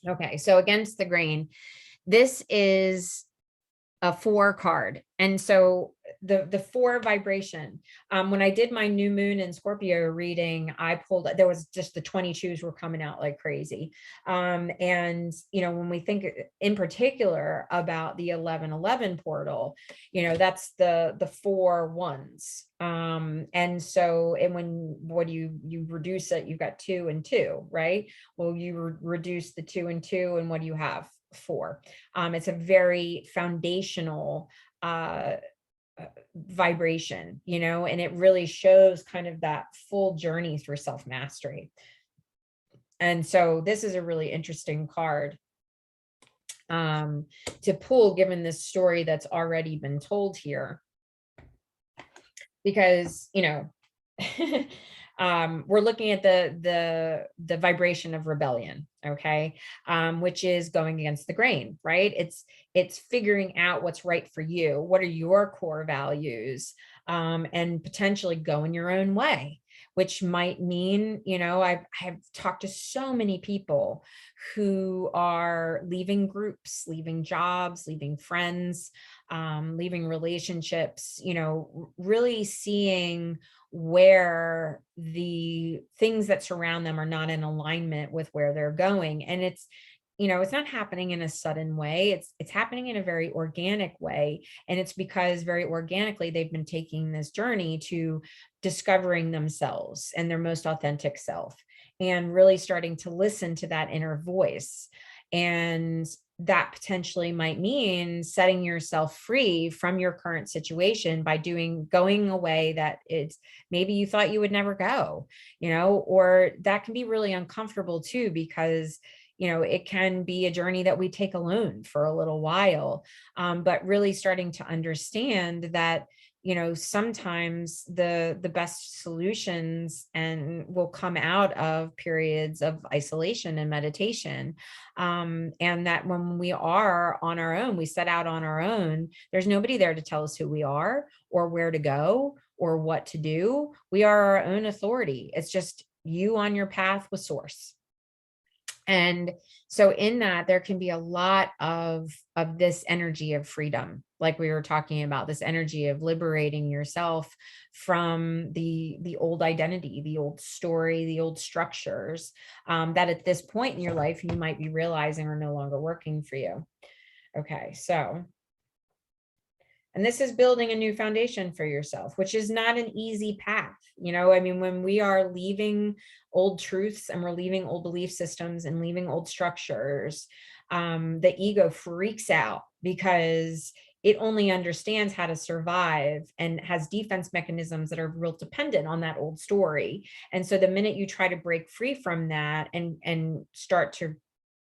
Okay. So against the grain, this is a 4 card. And so the 4 vibration, when I did my new moon in Scorpio reading, I pulled, there was just the 22s were coming out like crazy. And, when we think in particular about the 1111 portal, that's the 4 ones. And so, and what do you reduce it, you've got 2 and 2, right? Well, you reduce the 2 and 2, and what do you have? 4. It's a very foundational vibration, and it really shows kind of that full journey through self-mastery. And so this is a really interesting card to pull, given this story that's already been told here, because we're looking at the vibration of rebellion, okay, which is going against the grain, right? It's figuring out what's right for you. What are your core values? and potentially going your own way, which might mean, I've talked to so many people who are leaving groups, leaving jobs, leaving friends, leaving relationships, really seeing where the things that surround them are not in alignment with where they're going. And it's not happening in a sudden way. It's happening in a very organic way. And it's because very organically they've been taking this journey to discovering themselves and their most authentic self, and really starting to listen to that inner voice. And that potentially might mean setting yourself free from your current situation by going away that it's maybe you thought you would never go, or that can be really uncomfortable too, because it can be a journey that we take alone for a little while. But really starting to understand that, sometimes the best solutions and will come out of periods of isolation and meditation. And that when we are on our own, we set out on our own, there's nobody there to tell us who we are or where to go or what to do. We are our own authority. It's just you on your path with source. And so in that, there can be a lot of this energy of freedom, like we were talking about, this energy of liberating yourself from the old identity, the old story, the old structures, that at this point in your life, you might be realizing are no longer working for you. Okay, so, and this is building a new foundation for yourself, which is not an easy path. When we are leaving old truths and we're leaving old belief systems and leaving old structures, the ego freaks out because it only understands how to survive and has defense mechanisms that are real dependent on that old story. And so the minute you try to break free from that and start to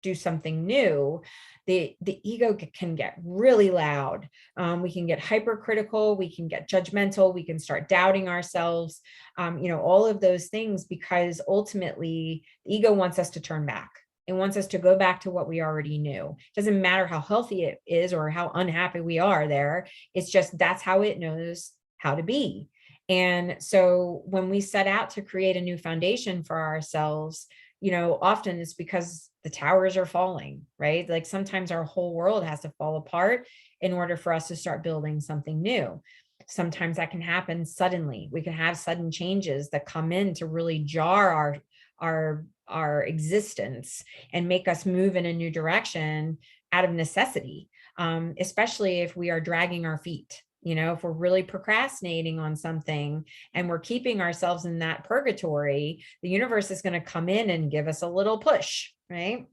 do something new, the ego can get really loud. We can get hypercritical, we can get judgmental, we can start doubting ourselves, all of those things, because ultimately the ego wants us to turn back. It wants us to go back to what we already knew. It doesn't matter how healthy it is or how unhappy we are there. It's just that's how it knows how to be. And so when we set out to create a new foundation for ourselves, often it's because the towers are falling, right? Like sometimes our whole world has to fall apart in order for us to start building something new. Sometimes that can happen suddenly. We can have sudden changes that come in to really jar our existence and make us move in a new direction out of necessity, especially if we are dragging our feet. If we're really procrastinating on something and we're keeping ourselves in that purgatory, the universe is going to come in and give us a little push, right?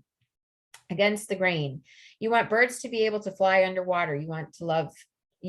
Against the grain. You want birds to be able to fly underwater. You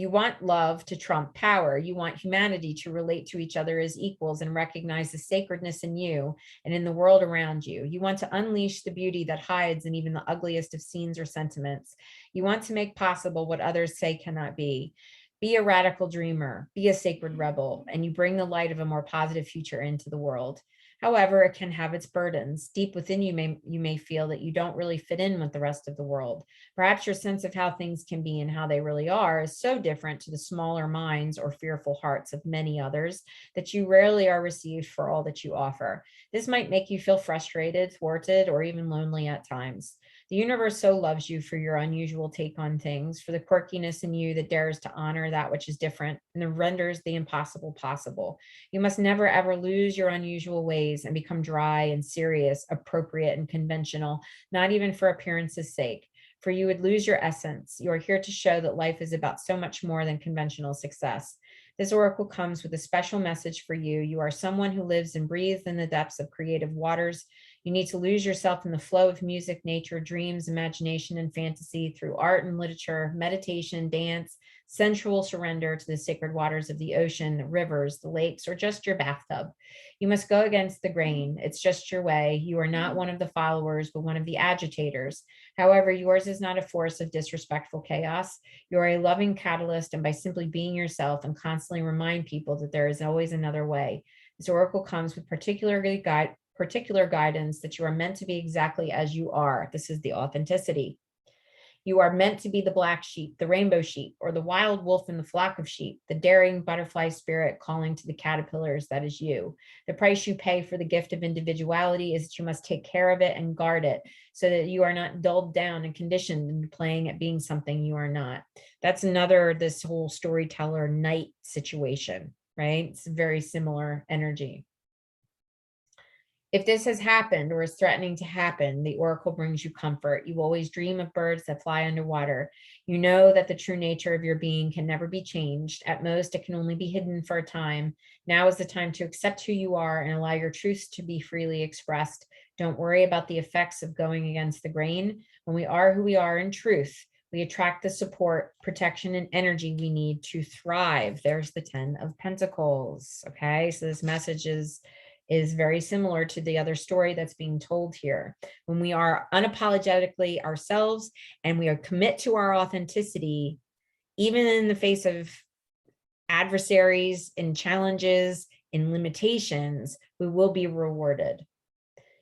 want love to trump power. You want humanity to relate to each other as equals and recognize the sacredness in you and in the world around you. You want to unleash the beauty that hides in even the ugliest of scenes or sentiments. You want to make possible what others say cannot be. Be a radical dreamer, be a sacred rebel, and you bring the light of a more positive future into the world. However, it can have its burdens. Deep within you may feel that you don't really fit in with the rest of the world. Perhaps your sense of how things can be and how they really are is so different to the smaller minds or fearful hearts of many others that you rarely are received for all that you offer. This might make you feel frustrated, thwarted, or even lonely at times. The universe so loves you for your unusual take on things, for the quirkiness in you that dares to honor that which is different and that renders the impossible possible. You must never ever lose your unusual ways and become dry and serious, appropriate and conventional, not even for appearance's sake, for you would lose your essence. You are here to show that life is about so much more than conventional success. This oracle comes with a special message for you. You are someone who lives and breathes in the depths of creative waters. You need to lose yourself in the flow of music, nature, dreams, imagination, and fantasy through art and literature, meditation, dance, sensual surrender to the sacred waters of the ocean, the rivers, the lakes, or just your bathtub. You must go against the grain. It's just your way. You are not one of the followers, but one of the agitators. However, yours is not a force of disrespectful chaos. You're a loving catalyst, and by simply being yourself and constantly remind people that there is always another way. This oracle comes with particular guidance that you are meant to be exactly as you are. This is the authenticity. You are meant to be the black sheep, the rainbow sheep, or the wild wolf in the flock of sheep, the daring butterfly spirit calling to the caterpillars. That is you. The price you pay for the gift of individuality is that you must take care of it and guard it so that you are not dulled down and conditioned into playing at being something you are not. That's another, this whole storyteller knight situation, right? It's very similar energy. If this has happened or is threatening to happen, the oracle brings you comfort. You always dream of birds that fly underwater. You know that the true nature of your being can never be changed. At most, it can only be hidden for a time. Now is the time to accept who you are and allow your truths to be freely expressed. Don't worry about the effects of going against the grain. When we are who we are in truth, we attract the support, protection, and energy we need to thrive. There's the 10 of Pentacles. Okay, so this message is very similar to the other story that's being told here. When we are unapologetically ourselves and we are commit to our authenticity, even in the face of adversaries and challenges and limitations, we will be rewarded.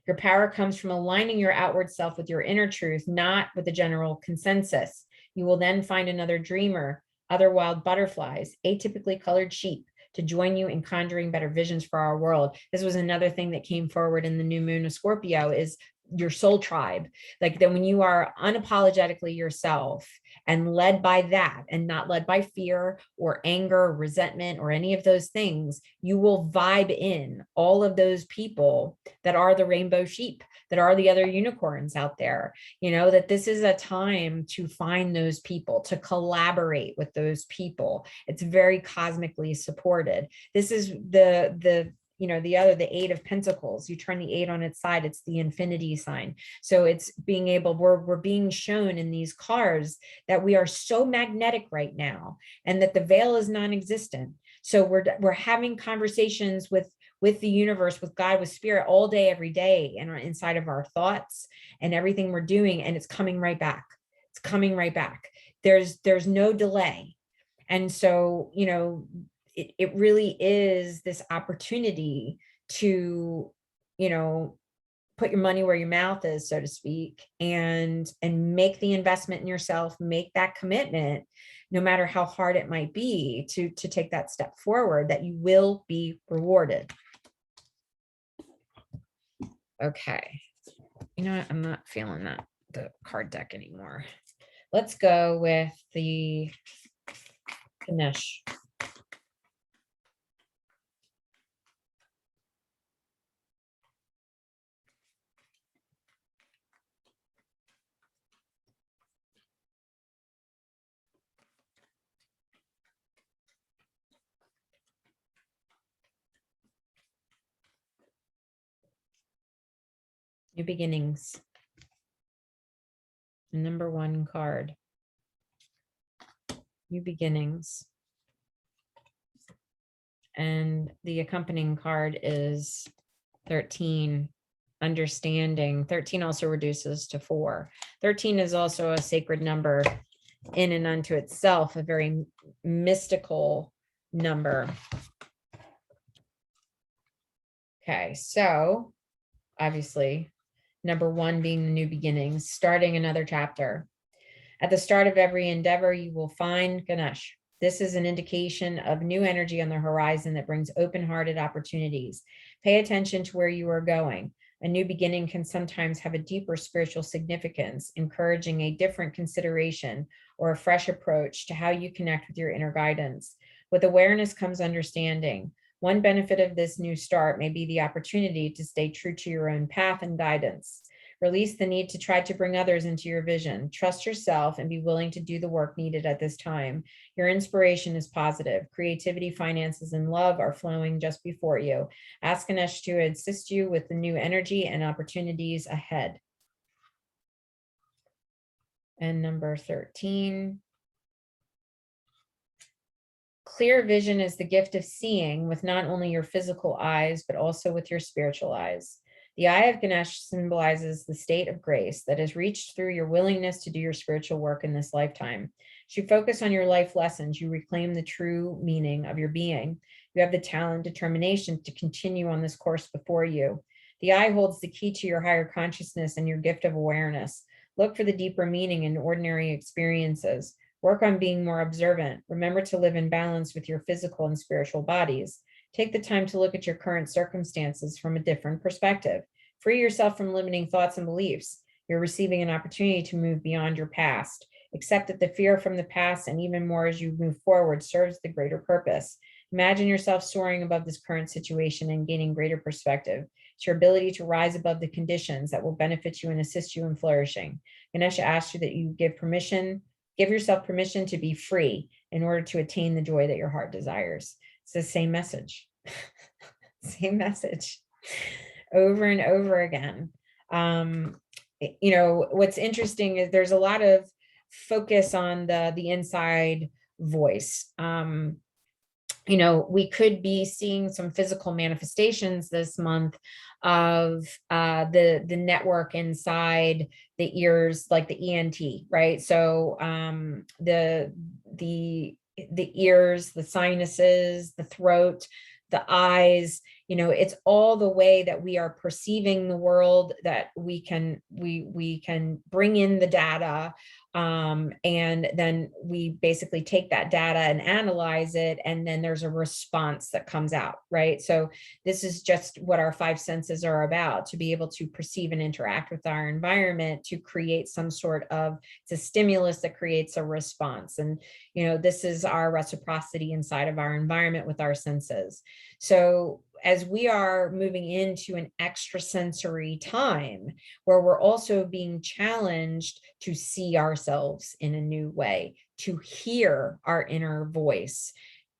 Your power comes from aligning your outward self with your inner truth, not with the general consensus. You will then find another dreamer, other wild butterflies, atypically colored sheep, to join you in conjuring better visions for our world. This was another thing that came forward in the new moon of Scorpio, is your soul tribe. Like that when you are unapologetically yourself and led by that and not led by fear or anger or resentment or any of those things, you will vibe in all of those people that are the rainbow sheep, that are the other unicorns out there. You know, that this is a time to find those people, to collaborate with those people. It's very cosmically supported. This is the the 8 of Pentacles. You turn the 8 on its side, it's the infinity sign. So it's being able, we're being shown in these cards that we are so magnetic right now and that the veil is non-existent. So we're having conversations with the universe, with God, with spirit all day, every day, and inside of our thoughts and everything we're doing. And it's coming right back. It's coming right back. There's no delay. And so, it really is this opportunity to, put your money where your mouth is, so to speak, and make the investment in yourself, make that commitment, no matter how hard it might be, to take that step forward, that you will be rewarded. Okay. You know what? I'm not feeling the card deck anymore. Let's go with the Ganesh. New beginnings. The number 1 card. New beginnings. And the accompanying card is 13, understanding. 13 also reduces to 4. 13 is also a sacred number in and unto itself, a very mystical number. Okay, so obviously, number 1 being the new beginnings, starting another chapter. At the start of every endeavor, you will find Ganesh. This is an indication of new energy on the horizon that brings open-hearted opportunities. Pay attention to where you are going. A new beginning can sometimes have a deeper spiritual significance, encouraging a different consideration or a fresh approach to how you connect with your inner guidance. With awareness comes understanding. One benefit of this new start may be the opportunity to stay true to your own path and guidance. Release the need to try to bring others into your vision. Trust yourself and be willing to do the work needed at this time. Your inspiration is positive. Creativity, finances, and love are flowing just before you. Ask Ganesh to assist you with the new energy and opportunities ahead. And number 13. Clear vision is the gift of seeing with not only your physical eyes, but also with your spiritual eyes. The eye of Ganesh symbolizes the state of grace that is reached through your willingness to do your spiritual work in this lifetime. As you focus on your life lessons, you reclaim the true meaning of your being. You have the talent, determination to continue on this course before you. The eye holds the key to your higher consciousness and your gift of awareness. Look for the deeper meaning in ordinary experiences. Work on being more observant. Remember to live in balance with your physical and spiritual bodies. Take the time to look at your current circumstances from a different perspective. Free yourself from limiting thoughts and beliefs. You're receiving an opportunity to move beyond your past. Accept that the fear from the past, and even more as you move forward, serves the greater purpose. Imagine yourself soaring above this current situation and gaining greater perspective. It's your ability to rise above the conditions that will benefit you and assist you in flourishing. Ganesha asks you that you give yourself permission to be free in order to attain the joy that your heart desires. It's the same message, same message over and over again. What's interesting is there's a lot of focus on the inside voice. We could be seeing some physical manifestations this month of the network inside the ears, like the ENT, right? So the ears, the sinuses, the throat, the eyes, it's all the way that we are perceiving the world, that we can bring in the data, and then we basically take that data and analyze it, and then there's a response that comes out, right? So this is just what our five senses are about, to be able to perceive and interact with our environment, to create some sort of, it's a stimulus that creates a response. And this is our reciprocity inside of our environment with our senses. So as we are moving into an extrasensory time where we're also being challenged to see ourselves in a new way, to hear our inner voice.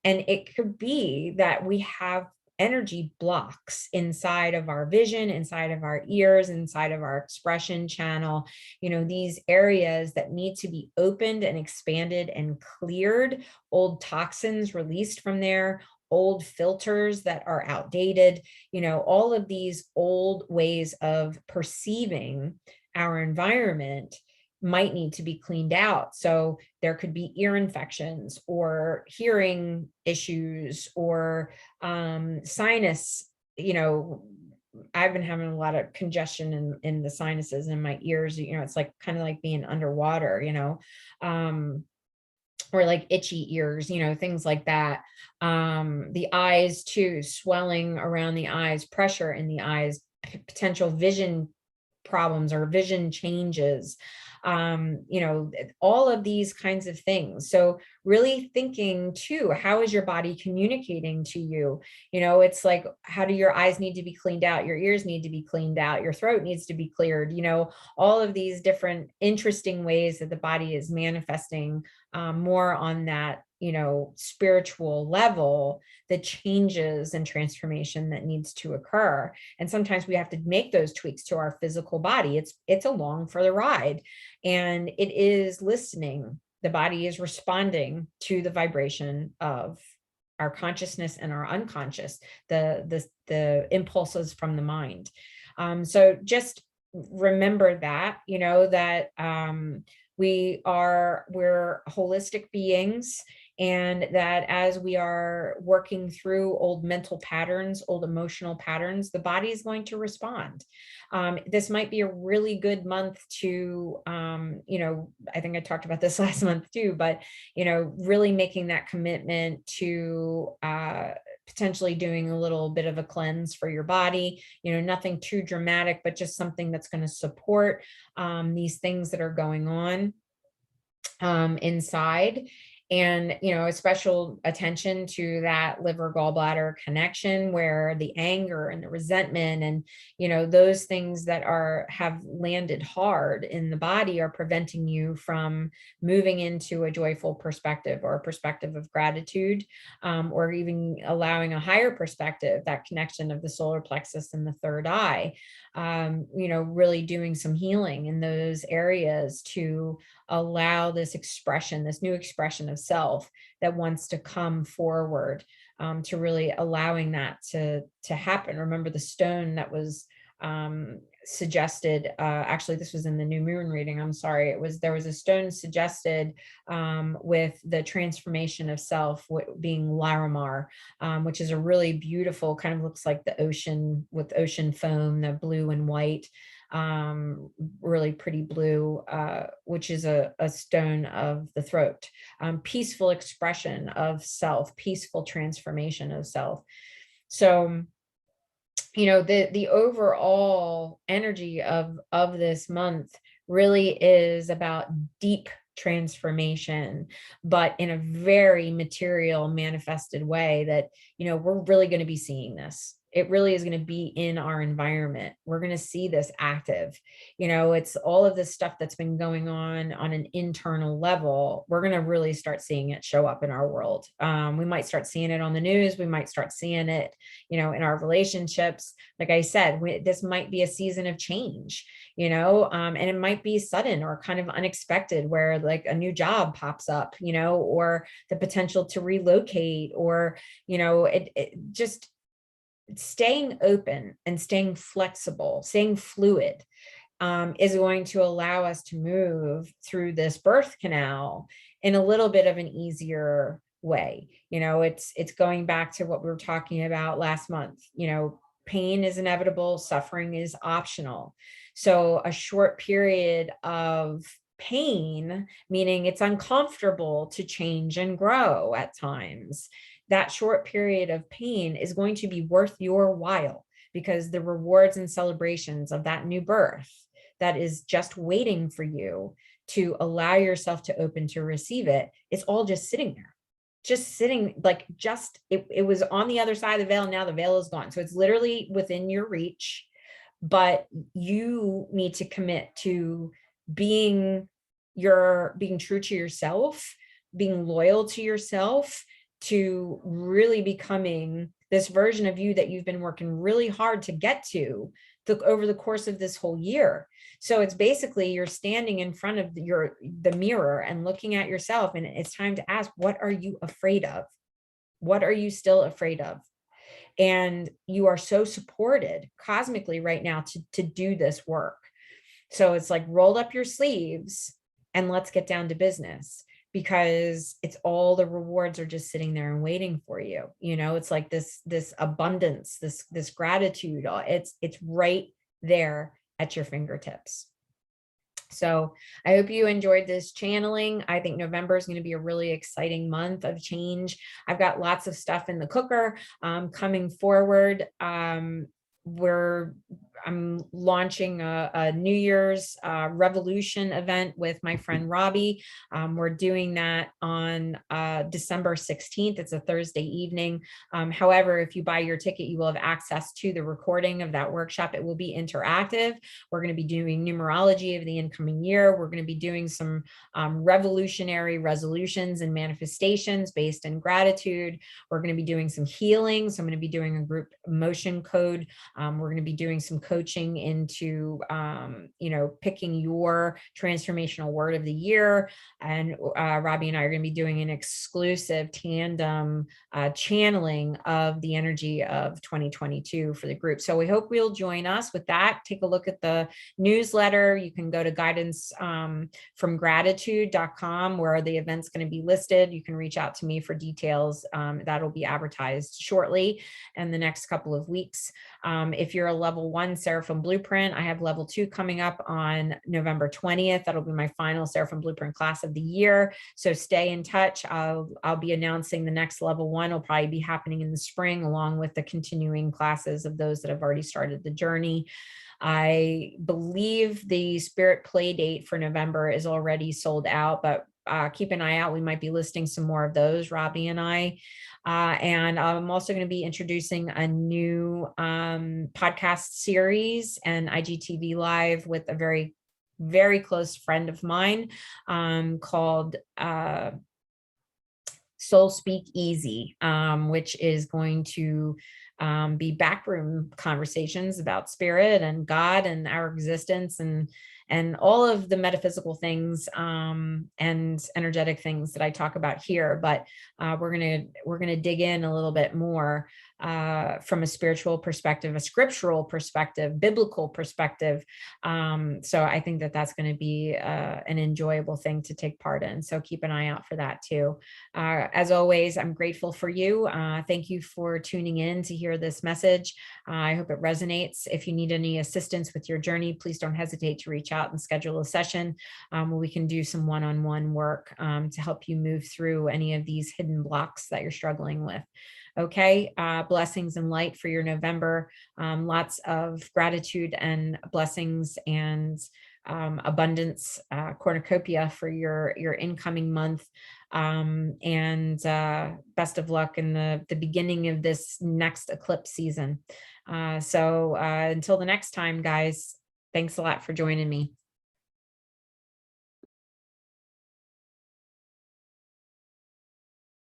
And it could be that we have energy blocks inside of our vision, inside of our ears, inside of our expression channel, these areas that need to be opened and expanded and cleared, old toxins released from there, old filters that are outdated, all of these old ways of perceiving our environment might need to be cleaned out. So there could be ear infections or hearing issues or sinus. I've been having a lot of congestion in the sinuses and my ears. It's like kind of like being underwater, or like itchy ears, things like that. The eyes too, swelling around the eyes, pressure in the eyes, potential vision problems or vision changes, all of these kinds of things. So really thinking too, how is your body communicating to you? It's like, how do your eyes need to be cleaned out? Your ears need to be cleaned out. Your throat needs to be cleared. All of these different interesting ways that the body is manifesting more on that, spiritual level, the changes and transformation that needs to occur. And sometimes we have to make those tweaks to our physical body. It's along for the ride, and it is listening. The body is responding to the vibration of our consciousness and our unconscious, the impulses from the mind. So just remember that, that we're holistic beings, and that as we are working through old mental patterns, old emotional patterns, the body is going to respond. This might be a really good month to, I think I talked about this last month too, but, really making that commitment to potentially doing a little bit of a cleanse for your body, nothing too dramatic, but just something that's going to support these things that are going on inside. And, a special attention to that liver gallbladder connection, where the anger and the resentment and, those things that have landed hard in the body are preventing you from moving into a joyful perspective or a perspective of gratitude, or even allowing a higher perspective, that connection of the solar plexus and the third eye, really doing some healing in those areas to allow this expression, this new expression of self that wants to come forward, to really allowing that to happen. Remember the stone that was suggested, actually this was in the new moon reading, I'm sorry, there was a stone suggested with the transformation of self being Larimar, which is a really beautiful, kind of looks like the ocean with ocean foam, the blue and white. really pretty blue, which is a stone of the throat. Peaceful expression of self, peaceful transformation of self. So, the overall energy of this month really is about deep transformation, but in a very material, manifested way that, we're really going to be seeing this. It really is going to be in our environment. We're going to see this active. It's all of this stuff that's been going on an internal level. We're going to really start seeing it show up in our world. We might start seeing it on the news. We might start seeing it, in our relationships. Like I said, this might be a season of change, and it might be sudden or kind of unexpected, where like a new job pops up, or the potential to relocate, or, it just staying open and staying flexible, staying fluid, is going to allow us to move through this birth canal in a little bit of an easier way. It's going back to what we were talking about last month. Pain is inevitable, suffering is optional. So a short period of pain, meaning it's uncomfortable to change and grow at times, that short period of pain is going to be worth your while, because the rewards and celebrations of that new birth that is just waiting for you to allow yourself to open to receive it, it's all just sitting there. Just sitting, like, it was on the other side of the veil. Now the veil is gone. So it's literally within your reach, but you need to commit to being true to yourself, being loyal to yourself, to really becoming this version of you that you've been working really hard to get to over the course of this whole year. So it's basically you're standing in front of the mirror and looking at yourself, and it's time to ask, what are you afraid of? What are you still afraid of? And you are so supported cosmically right now to do this work. So it's like, roll up your sleeves and let's get down to business, because it's all the rewards are just sitting there and waiting for you. It's like this abundance, this gratitude. It's right there at your fingertips. So I hope you enjoyed this channeling. I think November is going to be a really exciting month of change. I've got lots of stuff in the cooker coming forward. I'm launching a New Year's revolution event with my friend Robbie. We're doing that on December 16th. It's a Thursday evening. However, if you buy your ticket, you will have access to the recording of that workshop. It will be interactive. We're going to be doing numerology of the incoming year. We're going to be doing some revolutionary resolutions and manifestations based in gratitude. We're going to be doing some healing. So I'm going to be doing a group emotion code. We're going to be doing some coaching into, picking your transformational word of the year. And Robbie and I are going to be doing an exclusive tandem channeling of the energy of 2022 for the group. So we hope you'll join us with that. Take a look at the newsletter. You can go to guidancefromgratitude.com, where the event's going to be listed. You can reach out to me for details. That'll be advertised shortly in the next couple of weeks. If you're a level 1 Seraphim Blueprint, I have level 2 coming up on November 20th. That'll be my final Seraphim Blueprint class of the year. So stay in touch. I'll be announcing the next level 1 will probably be happening in the spring, along with the continuing classes of those that have already started the journey. I believe the Spirit Play date for November is already sold out, but keep an eye out. We might be listing some more of those, Robbie and I. And I'm also going to be introducing a new podcast series and IGTV Live with a very, very close friend of mine called Soul Speak Easy, which is going to be backroom conversations about spirit and God and our existence, and and all of the metaphysical things and energetic things that I talk about here. But we're gonna dig in a little bit more from a spiritual perspective, a scriptural perspective, biblical perspective. So I think that that's going to be an enjoyable thing to take part in. So keep an eye out for that too. As always, I'm grateful for you. Thank you for tuning in to hear this message. I hope it resonates. If you need any assistance with your journey, please don't hesitate to reach out and schedule a session where we can do some one-on-one work to help you move through any of these hidden blocks that you're struggling with. Okay. Blessings and light for your November. Lots of gratitude and blessings and abundance, cornucopia for your incoming month. And best of luck in the beginning of this next eclipse season. So until the next time, guys, thanks a lot for joining me.